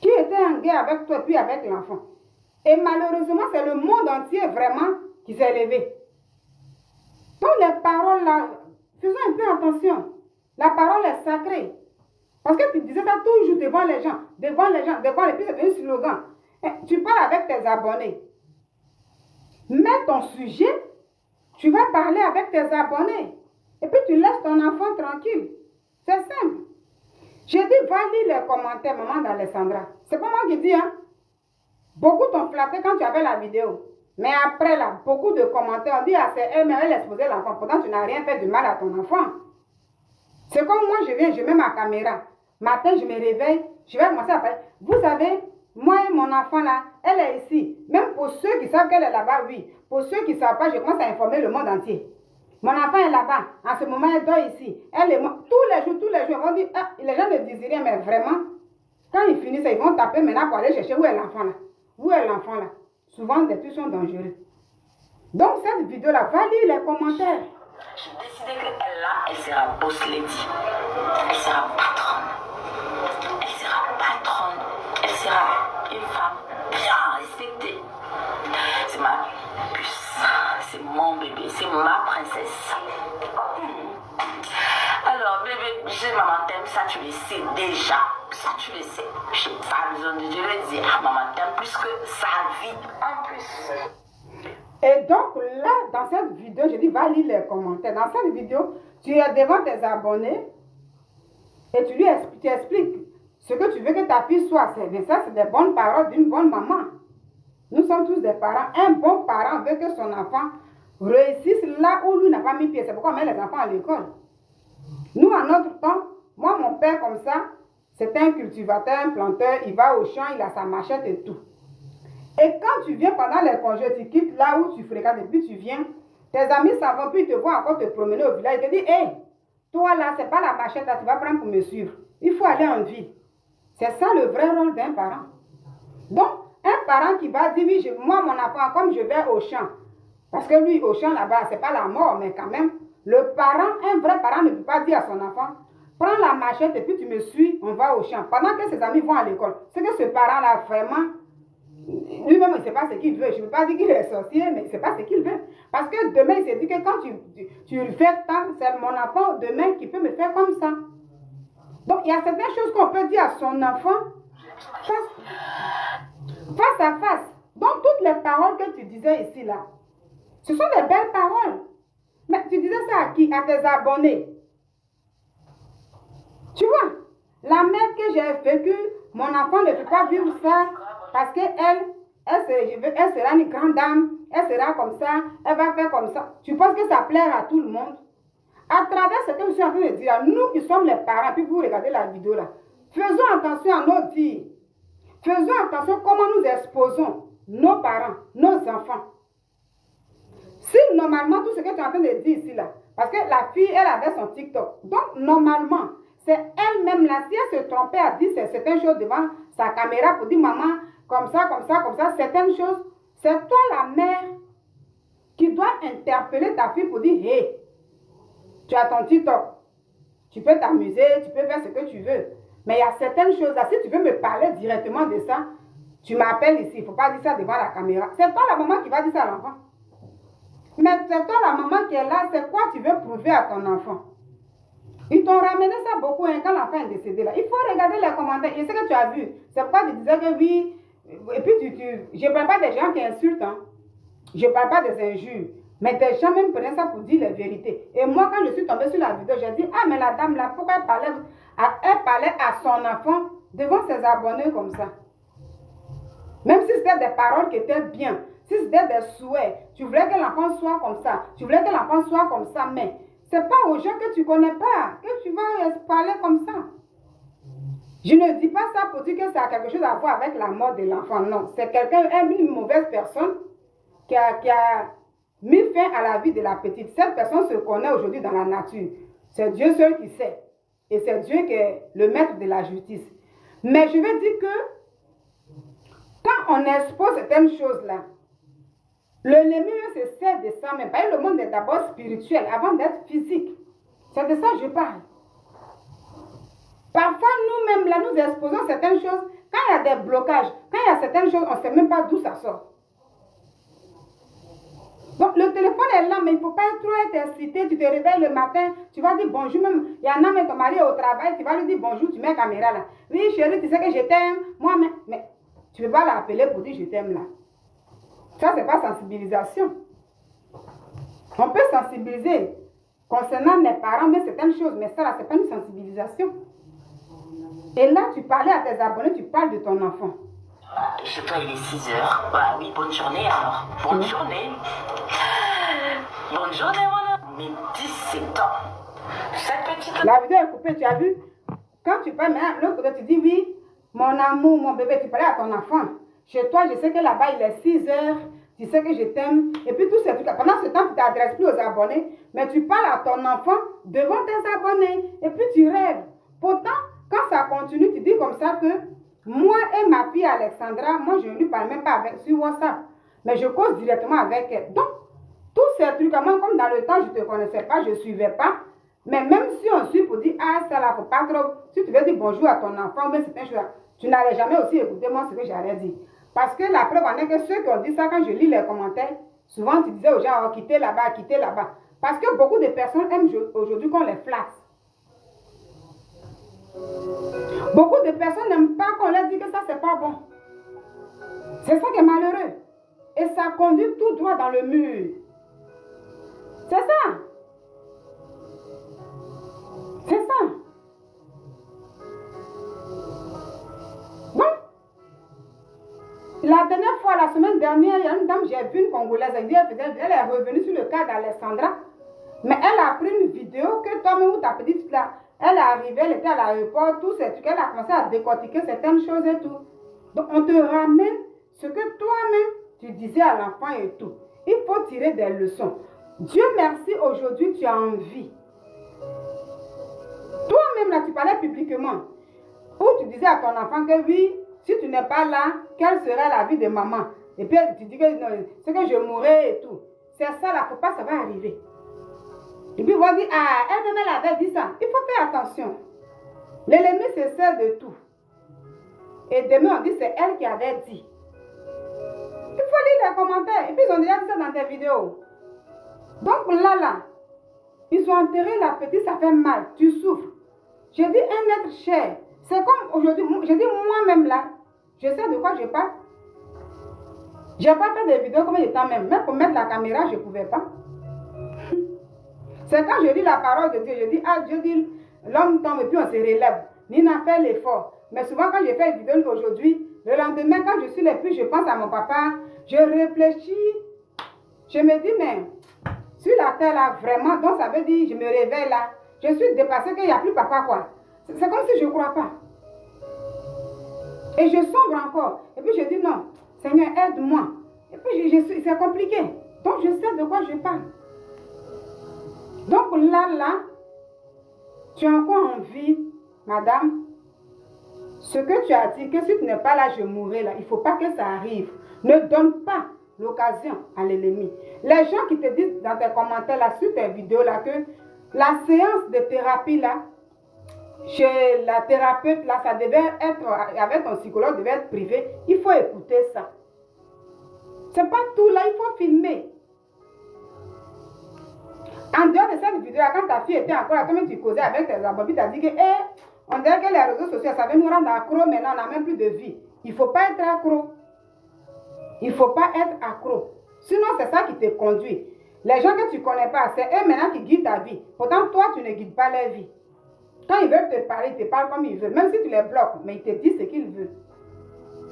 Qui était en guerre avec toi et puis avec l'enfant? Et malheureusement, c'est le monde entier vraiment qui s'est levé. Donc les paroles là, faisons un peu attention. La parole est sacrée. Parce que tu disais ça toujours devant les gens, devant les puis c'est un slogan. Tu parles avec tes abonnés. Mets ton sujet, tu vas parler avec tes abonnés. Et puis tu laisses ton enfant tranquille. C'est simple. J'ai dit, va lire les commentaires, maman d'Alessandra. C'est pas moi qui dis, hein. Beaucoup t'ont flatté quand tu avais la vidéo. Mais après, là, beaucoup de commentaires, on dit, ah, c'est elle, mais elle exposait l'enfant. Pourtant, tu n'as rien fait de mal à ton enfant. C'est comme moi, je viens, je mets ma caméra. Matin, je me réveille, je vais commencer à parler. Vous savez, moi et mon enfant, là, elle est ici. Même pour ceux qui savent qu'elle est là-bas, oui. Pour ceux qui ne savent pas, je commence à informer le monde entier. Mon enfant est là-bas. En ce moment, elle dort ici. Elle est morte. Tous les jours, ils vont dire, ah, les gens ne disent rien, mais vraiment, quand ils finissent, ils vont taper maintenant pour aller chercher où est l'enfant là. Où est l'enfant là? Souvent, des trucs sont dangereux. Donc, cette vidéo-là, va lire les commentaires. J'ai décidé qu'elle là, elle sera boss lady. Elle sera patronne. Elle sera patronne. Elle sera une femme bien respectée. C'est ma puce. C'est mon bébé. C'est ma princesse. Alors, bébé, je maman t'aime, ça tu le sais déjà. Ça tu le sais. Je n'ai pas besoin de te le dire. Maman t'aime plus que sa vie en plus. Et donc là, dans cette vidéo, je dis, va lire les commentaires. Dans cette vidéo, tu es devant tes abonnés et tu expliques ce que tu veux que ta fille soit. Ça, c'est des bonnes paroles d'une bonne maman. Nous sommes tous des parents. Un bon parent veut que son enfant réussisse là où lui n'a pas mis pied. C'est pourquoi on met les enfants à l'école. Nous, à notre temps, moi, mon père, comme ça, c'est un cultivateur, un planteur. Il va au champ, il a sa machette et tout. Et quand tu viens pendant les congés, tu quittes là où tu fréquentes et puis tu viens, tes amis s'en vont, puis ils te voient encore te promener au village. Ils te disent, hé, toi là, c'est pas la machette là, tu vas prendre pour me suivre. Il faut aller en ville. C'est ça le vrai rôle d'un parent. Donc, un parent qui va dire, oui, moi, mon enfant, comme je vais au champ, parce que lui, au champ là-bas, c'est pas la mort, mais quand même, le parent, un vrai parent ne peut pas dire à son enfant, prends la machette et puis tu me suis, on va au champ. Pendant que ses amis vont à l'école. C'est que ce parent-là, vraiment, lui-même, il ne sait pas ce qu'il veut. Je ne veux pas dire qu'il est sorcier, mais il ne sait pas ce qu'il veut. Parce que demain, il s'est dit que quand tu fais tant, c'est mon enfant demain qui peut me faire comme ça. Donc, il y a certaines choses qu'on peut dire à son enfant face à face. Donc, toutes les paroles que tu disais ici, là, ce sont des belles paroles. Mais tu disais ça à qui? À tes abonnés. Tu vois, la mère que j'ai vécue, mon enfant ne peut pas vivre ça. Parce qu'elle sera une grande dame, elle sera comme ça, elle va faire comme ça. Tu penses que ça plaire à tout le monde? À travers ce que je suis en train de dire, nous qui sommes les parents, puis vous regardez la vidéo là, faisons attention à nos dires. Faisons attention comment nous exposons nos parents, nos enfants. Si normalement, tout ce que tu es en train de dire ici là, parce que la fille, elle avait son TikTok. Donc, normalement, c'est elle-même là, si elle se trompait à dire certaines choses devant sa caméra pour dire maman, comme ça, certaines choses, c'est toi la mère qui doit interpeller ta fille pour dire, hé, tu as ton TikTok, tu peux t'amuser, tu peux faire ce que tu veux. Mais il y a certaines choses là, si tu veux me parler directement de ça, tu m'appelles ici, il ne faut pas dire ça devant la caméra. C'est toi la maman qui va dire ça à l'enfant. Mais c'est toi la maman qui est là, c'est quoi tu veux prouver à ton enfant? Ils t'ont ramené ça beaucoup hein, quand l'enfant est décédé là. Il faut regarder les commentaires. Et ce que tu as vu, c'est pourquoi tu disais que oui. Et puis je ne parle pas des gens qui insultent. Hein. Je ne parle pas des injures. Mais des gens même prenaient ça pour dire les vérités. Et moi, quand je suis tombée sur la vidéo, j'ai dit, ah, mais la dame là, pourquoi elle parlait à son enfant devant ses abonnés comme ça? Même si c'était des paroles qui étaient bien, si c'était des souhaits, tu voulais que l'enfant soit comme ça, tu voulais que l'enfant soit comme ça, mais c'est pas aux gens que tu connais pas que tu vas parler comme ça. Je ne dis pas ça pour dire que ça a quelque chose à voir avec la mort de l'enfant, non. C'est quelqu'un, une mauvaise personne qui a mis fin à la vie de la petite. Cette personne se connaît aujourd'hui dans la nature. C'est Dieu seul qui sait. Et c'est Dieu qui est le maître de la justice. Mais je veux dire que quand on expose certaines choses-là, l'ennemi se sert de ça même. Le monde est d'abord spirituel avant d'être physique. C'est de ça que je parle. Parfois, nous-mêmes, là, nous exposons certaines choses. Quand il y a des blocages, quand il y a certaines choses, on ne sait même pas d'où ça sort. Donc, le téléphone est là, mais il ne faut pas trop être excité. Tu te réveilles le matin, tu vas dire bonjour. Même, il y en a, mais ton mari est au travail, tu vas lui dire bonjour, tu mets la caméra là. Oui, chérie, tu sais que je t'aime. Moi, mais tu ne peux pas l'appeler pour dire je t'aime là. Ça, ce n'est pas sensibilisation. On peut sensibiliser concernant les parents, mais certaines choses, mais ça, là, ce n'est pas une sensibilisation. Et là, tu parlais à tes abonnés, tu parles de ton enfant. Chez toi, il est 6 heures. Bah oui, bonne journée alors. Bonne journée. Bonne journée, mon homme. Mais 17 ans. Cette petite... La vidéo est coupée, tu as vu? Quand tu parles, l'autre côté, tu dis oui, mon amour, mon bébé, tu parlais à ton enfant. Chez toi, je sais que là-bas, il est 6 heures. Tu sais que je t'aime. Et puis, tous ces trucs. Pendant ce temps, tu ne t'adresses plus aux abonnés. Mais tu parles à ton enfant devant tes abonnés. Et puis, tu rêves. Pourtant, quand ça continue, tu dis comme ça que moi et ma fille Alexandra, moi, je ne lui parle même pas sur WhatsApp. Mais je cause directement avec elle. Donc, tous ces trucs, moi, comme dans le temps, je ne te connaissais pas, je ne suivais pas. Mais même si on suit pour dire, ah, ça là, faut pas trop. Si tu veux dire bonjour à ton enfant, mais c'est un chose, tu n'allais jamais aussi écouter moi ce que j'allais dire. Parce que la preuve en est que ceux qui ont dit ça, quand je lis les commentaires, souvent tu disais aux gens, oh, quittez là-bas, quittez là-bas. Parce que beaucoup de personnes aiment aujourd'hui qu'on les flatte. Beaucoup de personnes n'aiment pas qu'on leur dise que ça, c'est pas bon. C'est ça qui est malheureux. Et ça conduit tout droit dans le mur. C'est ça. C'est ça. Bon. La dernière fois, la semaine dernière, il y a une dame, j'ai vu une Congolaise, elle est revenue sur le cas d'Alexandra. Mais elle a pris une vidéo que toi-même ou ta petite là, elle est arrivée, elle était à l'aéroport, tout ces trucs, elle a commencé à décortiquer certaines choses et tout. Donc on te ramène ce que toi-même tu disais à l'enfant et tout. Il faut tirer des leçons. Dieu merci, aujourd'hui tu as envie. Toi-même là, tu parlais publiquement. Où tu disais à ton enfant que oui, si tu n'es pas là, quelle serait la vie de maman? Et puis tu dis que c'est que je mourrai et tout. C'est ça là, faut pas, ça va arriver. Et puis, on va dire, ah, elle-même, elle avait dit ça. Il faut faire attention. L'ennemi se sert de tout. Et demain, on dit, c'est elle qui avait dit. Il faut lire les commentaires. Et puis, ils ont déjà dit ça dans tes vidéos. Donc, là, ils ont enterré la petite, ça fait mal. Tu souffres. J'ai dit, un être cher. C'est comme aujourd'hui, j'ai dit, moi-même, là, je sais de quoi je parle. Je n'ai pas fait des vidéos comme il était même. Même pour mettre la caméra, je ne pouvais pas. C'est quand je lis la parole de Dieu, je dis, ah, Dieu dit, l'homme tombe et puis on se relève. Nina fait l'effort. Mais souvent, quand je fais une vidéo aujourd'hui, le lendemain, quand je suis les plus, je pense à mon papa, je réfléchis, je me dis, mais sur la terre là, vraiment, donc ça veut dire, je me réveille là, je suis dépassée qu'il n'y a plus papa quoi. C'est comme si je ne crois pas. Et je sombre encore. Et puis je dis, non, Seigneur, aide-moi. Et puis c'est compliqué. Donc je sais de quoi je parle. Donc là, tu as encore envie, madame, ce que tu as dit, que si tu n'es pas là, je mourrai là. Il ne faut pas que ça arrive. Ne donne pas l'occasion à l'ennemi. Les gens qui te disent dans tes commentaires là, sur tes vidéos là, que la séance de thérapie là, chez la thérapeute là, ça devait être, avec ton psychologue, devait être privé. Il faut écouter ça. C'est pas tout là, il faut filmer. En dehors de cette vidéo, quand ta fille était encore là, comme tu causais avec tes abonnés, tu as dit que, on dirait que les réseaux sociaux, ça veut nous rendre accro, maintenant on n'a même plus de vie. Il ne faut pas être accro. Il ne faut pas être accro. Sinon, c'est ça qui te conduit. Les gens que tu ne connais pas, c'est eux maintenant qui guident ta vie. Pourtant, toi, tu ne guides pas leur vie. Quand ils veulent te parler, ils te parlent comme ils veulent. Même si tu les bloques, mais ils te disent ce qu'ils veulent.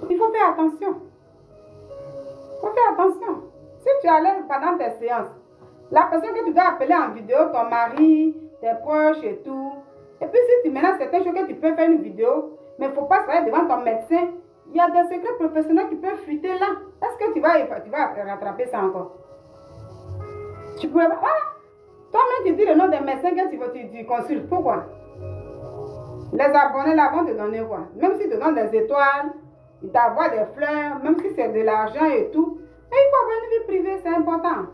Il faut faire attention. Il faut faire attention. Si tu es à l'aise pendant tes séances, la personne que tu dois appeler en vidéo, ton mari, tes proches et tout. Et puis si tu menaces certaines choses que tu peux faire une vidéo, mais il ne faut pas se faire devant ton médecin. Il y a des secrets professionnels qui peuvent fuiter là. Est-ce que tu vas rattraper ça encore? Tu pourrais pas. Voilà. Toi-même, tu dis le nom des médecins que tu consultes. Pourquoi? Les abonnés là vont te donner quoi? Même s'ils te donnent des étoiles, ils t'envoient des fleurs, même si c'est de l'argent et tout. Mais il faut avoir une vie privée, c'est important.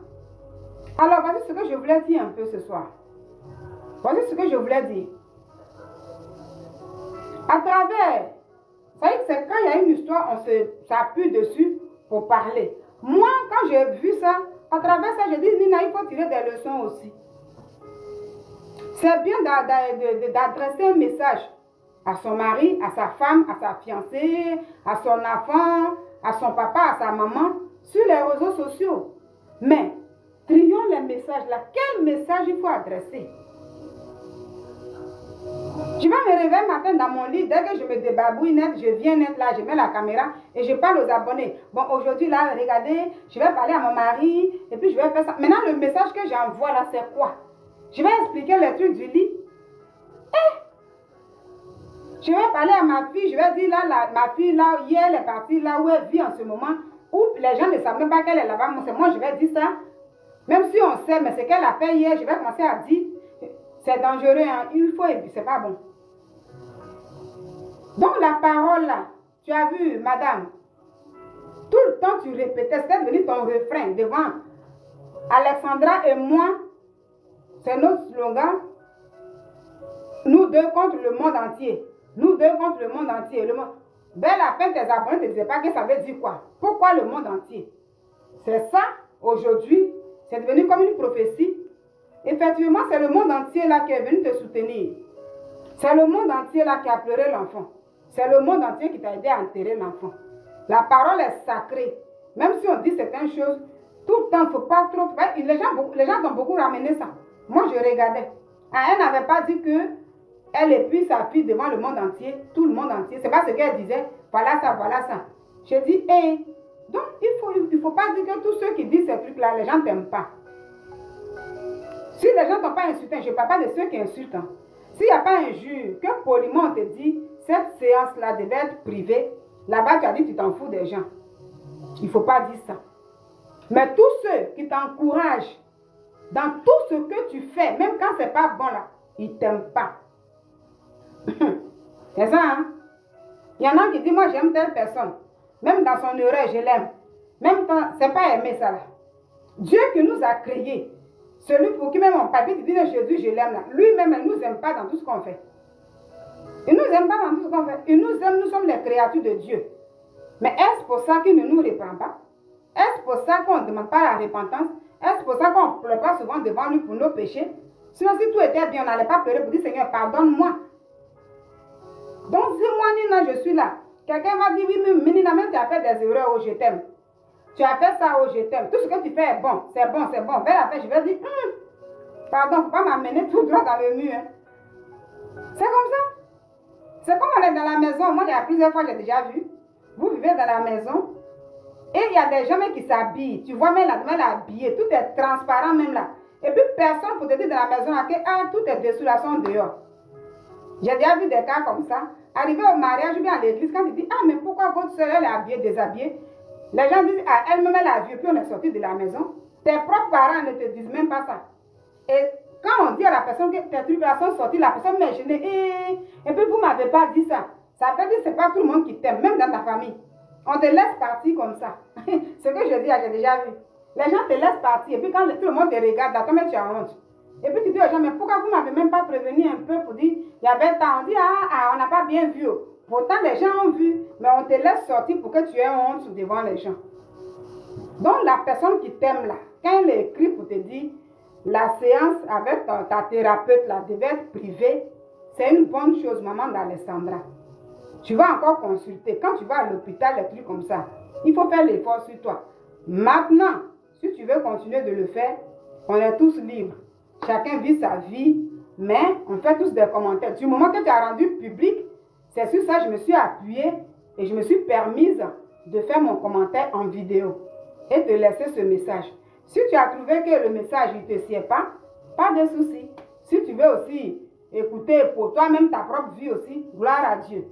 Alors, voici ce que je voulais dire un peu ce soir. Voici ce que je voulais dire. À travers, c'est quand il y a une histoire, on s'appuie dessus pour parler. Moi, quand j'ai vu ça, à travers ça, j'ai dit, Nina, il faut tirer des leçons aussi. C'est bien d'adresser un message à son mari, à sa femme, à sa fiancée, à son enfant, à son papa, à sa maman, sur les réseaux sociaux. Mais, trions les messages là. Quel message il faut adresser? Je vais me réveiller matin dans mon lit, dès que je me débarbouille net, je viens net là, je mets la caméra et je parle aux abonnés. Bon, aujourd'hui là, regardez, je vais parler à mon mari et puis je vais faire ça. Maintenant, le message que j'envoie là, c'est quoi? Je vais expliquer les trucs du lit. Je vais parler à ma fille, je vais dire là, ma fille là, hier, elle est partie là où elle vit en ce moment, où les gens ne savent même pas qu'elle est là-bas. Moi, je vais dire ça. Même si on sait, mais ce qu'elle a fait hier, je vais commencer à dire, c'est dangereux, hein, il faut, c'est pas bon. Donc la parole là, tu as vu, madame, tout le temps tu répétais, c'était devenu ton refrain devant Alexandra et moi, c'est notre slogan, nous deux contre le monde entier. Nous deux contre le monde entier. Belle la peine, tes abonnés ne te disaient pas que ça veut dire quoi. Pourquoi le monde entier? C'est ça, aujourd'hui, c'est devenu comme une prophétie. Effectivement, c'est le monde entier là qui est venu te soutenir. C'est le monde entier là qui a pleuré l'enfant. C'est le monde entier qui t'a aidé à enterrer l'enfant. La parole est sacrée. Même si on dit certaines choses, tout le temps, il ne faut pas trop... Les gens ont beaucoup ramené ça. Moi, je regardais. Elle n'avait pas dit que elle épuise sa fille devant le monde entier, tout le monde entier. C'est pas ce qu'elle disait. Voilà ça, voilà ça. Je dis, hey, donc il faut pas dire que tous ceux qui disent ces trucs-là, les gens ne t'aiment pas. Si les gens ne t'ont pas insulté, je ne parle pas de ceux qui insultent. Hein. S'il n'y a pas un juge, que poliment on te dit, cette séance-là devait être privée, là-bas tu as dit tu t'en fous des gens. Il ne faut pas dire ça. Mais tous ceux qui t'encouragent dans tout ce que tu fais, même quand ce n'est pas bon là, ils ne t'aiment pas. C'est ça, hein? Il y en a qui disent, moi j'aime telle personne. Même dans son erreur, je l'aime. Même quand, c'est pas aimer ça là. Dieu qui nous a créés, celui pour qui même on parle, il dit, Jésus, je l'aime là. Lui-même, il ne nous aime pas dans tout ce qu'on fait. Il ne nous aime pas dans tout ce qu'on fait. Il nous aime, nous sommes les créatures de Dieu. Mais est-ce pour ça qu'il ne nous reprend pas? Est-ce pour ça qu'on ne demande pas la repentance? Est-ce pour ça qu'on ne pleure pas souvent devant lui pour nos péchés? Sinon, si tout était bien, on n'allait pas pleurer pour dire, Seigneur, pardonne-moi. Donc, si moi, Nina, je suis là, quelqu'un va dire, oui, mais Nina, même tu as fait des erreurs, oh, je t'aime. Tu as fait ça, oh, je t'aime. Tout ce que tu fais est bon, c'est bon, c'est bon. Vers la fin, je vais dire, pardon, il ne faut pas m'amener tout droit dans le mur. Hein. C'est comme ça. C'est comme on est dans la maison. Moi, il y a plusieurs fois, j'ai déjà vu. Vous vivez dans la maison et il y a des gens qui s'habillent. Tu vois, même la elle est habillée. Tout est transparent même là. Et puis, personne pour te dire dans la maison là, que tout est dessous, là, sont dehors. J'ai déjà vu des cas comme ça. Arrivé au mariage ou bien à l'église, quand tu dis, mais pourquoi votre soeur elle est habillée, déshabillée? Les gens disent, elle-même elle a vu, puis on est sorti de la maison. Tes propres parents ne te disent même pas ça. Et quand on dit à la personne que tes tribulations sont sorties, la personne m'est gênée. Et puis vous ne m'avez pas dit ça. Ça veut dire que ce n'est pas tout le monde qui t'aime, même dans ta famille. On te laisse partir comme ça. Ce que je dis, j'ai déjà vu. Les gens te laissent partir. Et puis quand tout le monde te regarde, toi-même tu as honte. Et puis tu dis aux gens, mais pourquoi vous ne m'avez même pas prévenu un peu pour dire, il y avait temps, on dit, on n'a pas bien vu. Pourtant, les gens ont vu, mais on te laisse sortir pour que tu aies honte devant les gens. Donc, la personne qui t'aime là, quand elle écrit pour te dire, la séance avec ta thérapeute là devait être privée, c'est une bonne chose, maman d'Alessandra. Tu vas encore consulter. Quand tu vas à l'hôpital, les trucs comme ça, il faut faire l'effort sur toi. Maintenant, si tu veux continuer de le faire, On est tous libres. Chacun vit sa vie, mais on fait tous des commentaires. Du moment que tu as rendu public, c'est sur ça que je me suis appuyée et je me suis permise de faire mon commentaire en vidéo et de laisser ce message. Si tu as trouvé que le message ne te sied pas de souci. Si tu veux aussi écouter pour toi-même ta propre vie aussi, gloire à Dieu.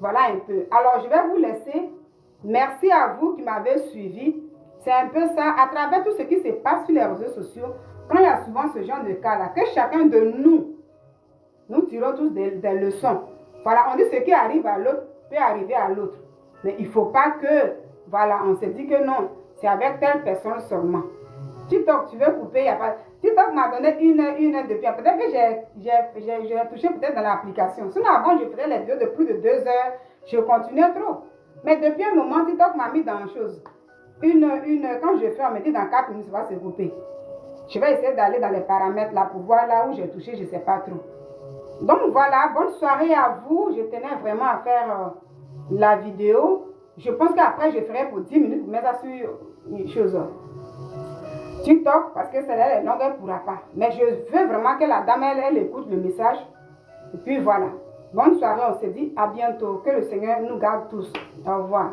Voilà un peu. Alors, je vais vous laisser. Merci à vous qui m'avez suivi. C'est un peu ça, à travers tout ce qui se passe sur les réseaux sociaux, quand il y a souvent ce genre de cas-là, que chacun de nous tirons tous des leçons. Voilà, on dit ce qui arrive à l'autre peut arriver à l'autre. Mais il ne faut pas que, voilà, on se dit que non, c'est avec telle personne seulement. TikTok, tu veux couper, il n'y a pas... TikTok m'a donné une heure de pierre. Peut-être que j'ai touché peut-être dans l'application. Sinon, avant, je faisais les vidéos de plus de 2 heures. Je continuais trop. Mais depuis un moment, TikTok m'a mis dans une chose. Quand je fais, on me dit dans 4 minutes, ça va se couper. Je vais essayer d'aller dans les paramètres là pour voir là où j'ai touché, je ne sais pas trop. Donc voilà, bonne soirée à vous. Je tenais vraiment à faire la vidéo. Je pense qu'après, je ferai pour 10 minutes pour mettre ça sur une chose. TikTok, parce que celle-là est longue, elle ne pourra pas. Mais je veux vraiment que la dame, elle écoute le message. Et puis voilà. Bonne soirée, on se dit à bientôt. Que le Seigneur nous garde tous. Au revoir.